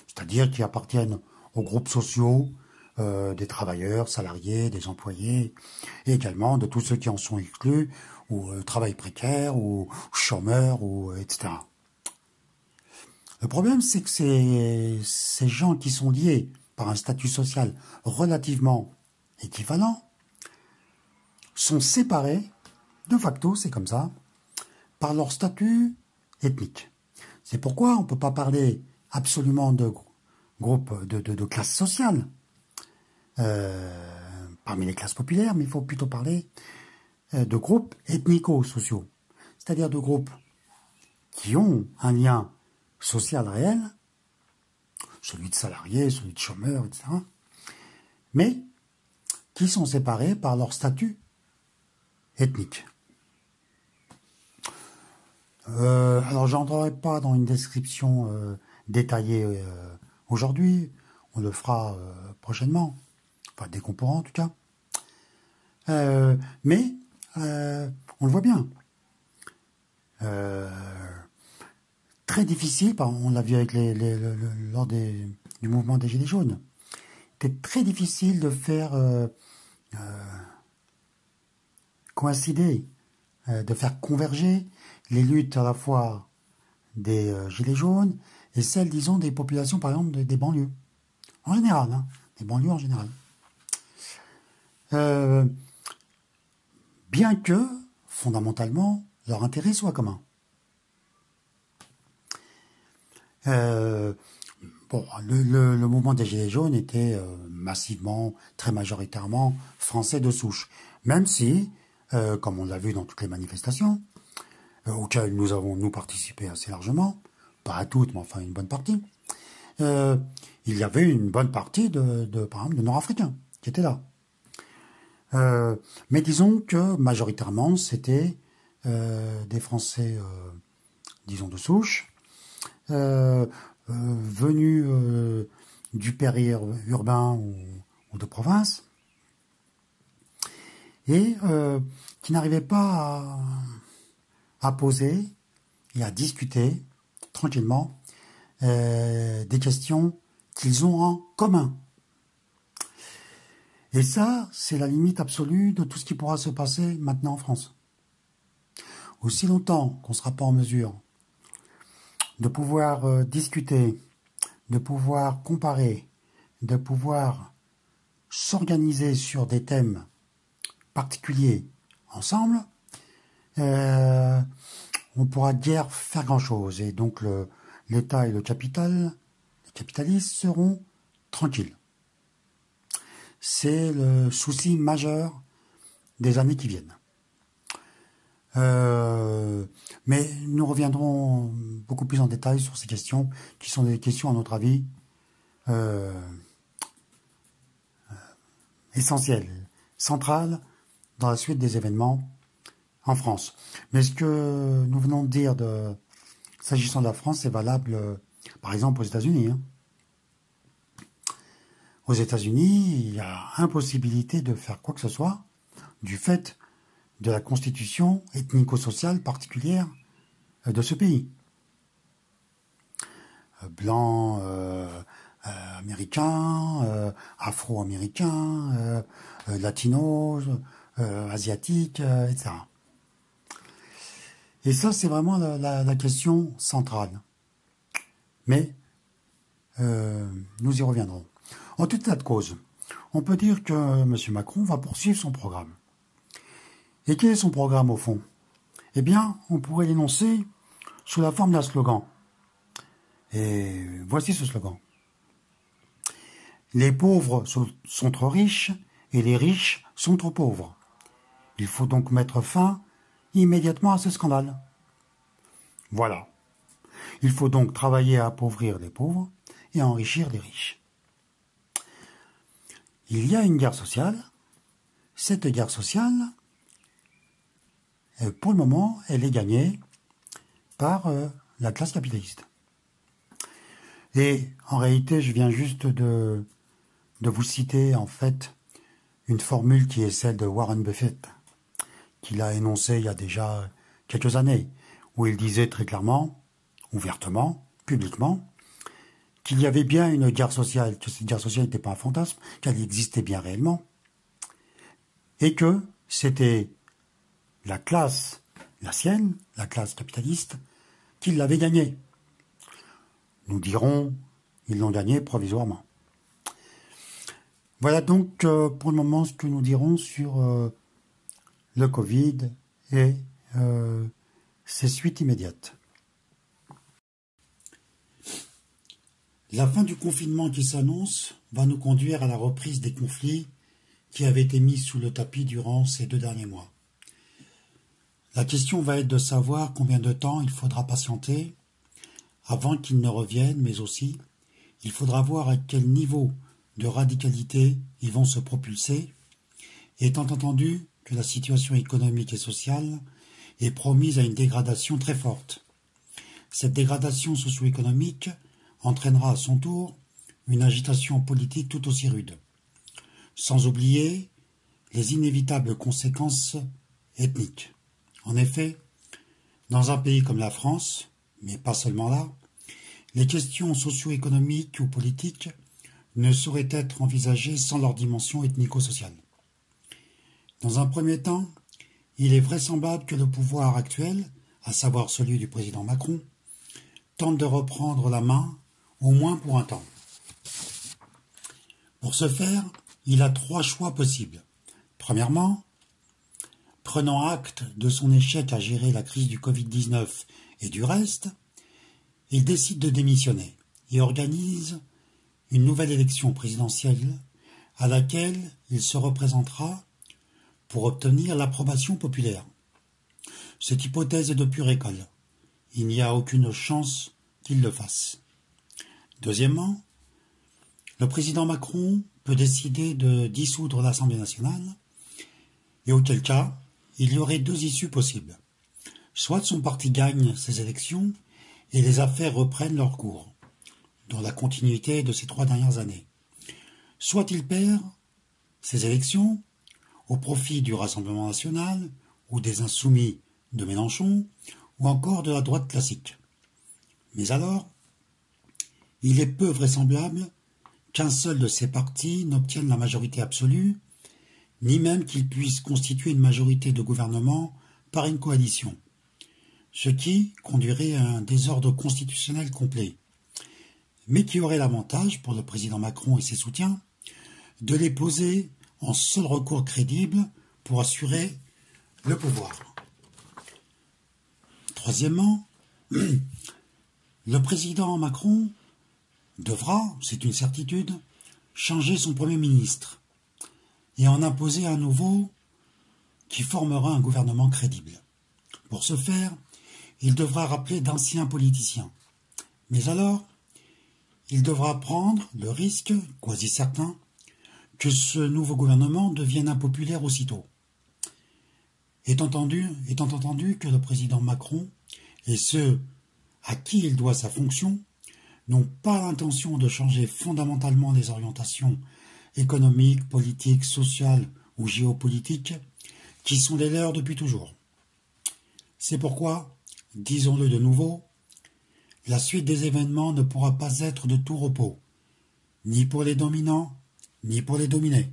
C'est-à-dire qui appartiennent aux groupes sociaux des travailleurs, salariés, des employés, et également de tous ceux qui en sont exclus, ou travail précaire, ou chômeurs, ou etc. Le problème, c'est que ces gens qui sont liés par un statut social relativement équivalent sont séparés, de facto, c'est comme ça, par leur statut ethnique. C'est pourquoi on ne peut pas parler absolument de groupe, de classe sociale parmi les classes populaires, mais il faut plutôt parler de groupes ethnico-sociaux, c'est-à-dire de groupes qui ont un lien social réel, celui de salariés, celui de chômeurs, etc., mais qui sont séparés par leur statut ethnique. Alors, je n'entrerai pas dans une description détaillée aujourd'hui, on le fera prochainement, enfin dès qu'on pourra en tout cas, mais on le voit bien. Très difficile, on l'a vu avec lors du mouvement des Gilets jaunes, c'était très difficile de faire coïncider, de faire converger les luttes à la fois des Gilets jaunes et celles, disons, des populations, par exemple, des banlieues. En général, hein, des banlieues en général. Bien que, fondamentalement, leur intérêt soit commun. Bon, le mouvement des Gilets jaunes était massivement, très majoritairement français de souche. Même si, comme on l'a vu dans toutes les manifestations, auxquelles nous avons, nous, participé assez largement, pas à toutes, mais enfin une bonne partie, il y avait une bonne partie par exemple, de Nord-Africains qui étaient là. Mais disons que majoritairement, c'était des Français, disons, de souche, venus du périurbain ou de province, et qui n'arrivaient pas à poser et à discuter tranquillement des questions qu'ils ont en commun. Et ça, c'est la limite absolue de tout ce qui pourra se passer maintenant en France. Aussi longtemps qu'on ne sera pas en mesure de pouvoir discuter, de pouvoir comparer, de pouvoir s'organiser sur des thèmes particuliers ensemble, on ne pourra guère faire grand-chose. Et donc l'État et le capital, les capitalistes seront tranquilles. C'est le souci majeur des années qui viennent. Mais nous reviendrons beaucoup plus en détail sur ces questions, qui sont des questions, à notre avis, essentielles, centrales dans la suite des événements en France. Mais ce que nous venons de dire s'agissant de la France, c'est valable, par exemple, aux États-Unis. Hein. Aux États-Unis, il y a impossibilité de faire quoi que ce soit du fait de la constitution ethnico-sociale particulière de ce pays. Blancs, américains, afro-américains, latinos, asiatiques, etc. Et ça, c'est vraiment la question centrale. Mais nous y reviendrons. En tout état de cause, on peut dire que M. Macron va poursuivre son programme. Et quel est son programme au fond? Eh bien, on pourrait l'énoncer sous la forme d'un slogan. Et voici ce slogan. Les pauvres sont trop riches et les riches sont trop pauvres. Il faut donc mettre fin immédiatement à ce scandale. Voilà. Il faut donc travailler à appauvrir les pauvres et à enrichir les riches. Il y a une guerre sociale. Cette guerre sociale, pour le moment, elle est gagnée par la classe capitaliste. Et en réalité, je viens juste de vous citer en fait une formule qui est celle de Warren Buffett, qu'il a énoncée il y a déjà quelques années, où il disait très clairement, ouvertement, publiquement, qu'il y avait bien une guerre sociale, que cette guerre sociale n'était pas un fantasme, qu'elle existait bien réellement, et que c'était la classe, la sienne, la classe capitaliste, qui l'avait gagnée. Nous dirons, ils l'ont gagnée provisoirement. Voilà donc pour le moment ce que nous dirons sur le Covid et ses suites immédiates. La fin du confinement qui s'annonce va nous conduire à la reprise des conflits qui avaient été mis sous le tapis durant ces 2 derniers mois. La question va être de savoir combien de temps il faudra patienter avant qu'ils ne reviennent, mais aussi il faudra voir à quel niveau de radicalité ils vont se propulser, étant entendu que la situation économique et sociale est promise à une dégradation très forte. Cette dégradation socio-économique entraînera à son tour une agitation politique tout aussi rude, sans oublier les inévitables conséquences ethniques. En effet, dans un pays comme la France, mais pas seulement là, les questions socio-économiques ou politiques ne sauraient être envisagées sans leur dimension ethnico-sociale. Dans un premier temps, il est vraisemblable que le pouvoir actuel, à savoir celui du président Macron, tente de reprendre la main, au moins pour un temps. Pour ce faire, il a 3 choix possibles. Premièrement, prenant acte de son échec à gérer la crise du Covid-19 et du reste, il décide de démissionner et organise une nouvelle élection présidentielle à laquelle il se représentera pour obtenir l'approbation populaire. Cette hypothèse est de pure école. Il n'y a aucune chance qu'il le fasse. Deuxièmement, le président Macron peut décider de dissoudre l'Assemblée nationale, et auquel cas, il y aurait 2 issues possibles. Soit son parti gagne ces élections et les affaires reprennent leur cours, dans la continuité de ces 3 dernières années. Soit il perd ces élections au profit du Rassemblement national ou des Insoumis de Mélenchon ou encore de la droite classique. Mais alors, il est peu vraisemblable qu'un seul de ces partis n'obtienne la majorité absolue, ni même qu'il puisse constituer une majorité de gouvernement par une coalition, ce qui conduirait à un désordre constitutionnel complet, mais qui aurait l'avantage, pour le président Macron et ses soutiens, de les poser en seul recours crédible pour assurer le pouvoir. Troisièmement, le président Macron devra, c'est une certitude, changer son Premier ministre et en imposer un nouveau qui formera un gouvernement crédible. Pour ce faire, il devra rappeler d'anciens politiciens. Mais alors, il devra prendre le risque, quasi certain, que ce nouveau gouvernement devienne impopulaire aussitôt. Étant entendu que le président Macron et ceux à qui il doit sa fonction n'ont pas l'intention de changer fondamentalement les orientations économiques, politiques, sociales ou géopolitiques qui sont les leurs depuis toujours. C'est pourquoi, disons-le de nouveau, la suite des événements ne pourra pas être de tout repos, ni pour les dominants, ni pour les dominés.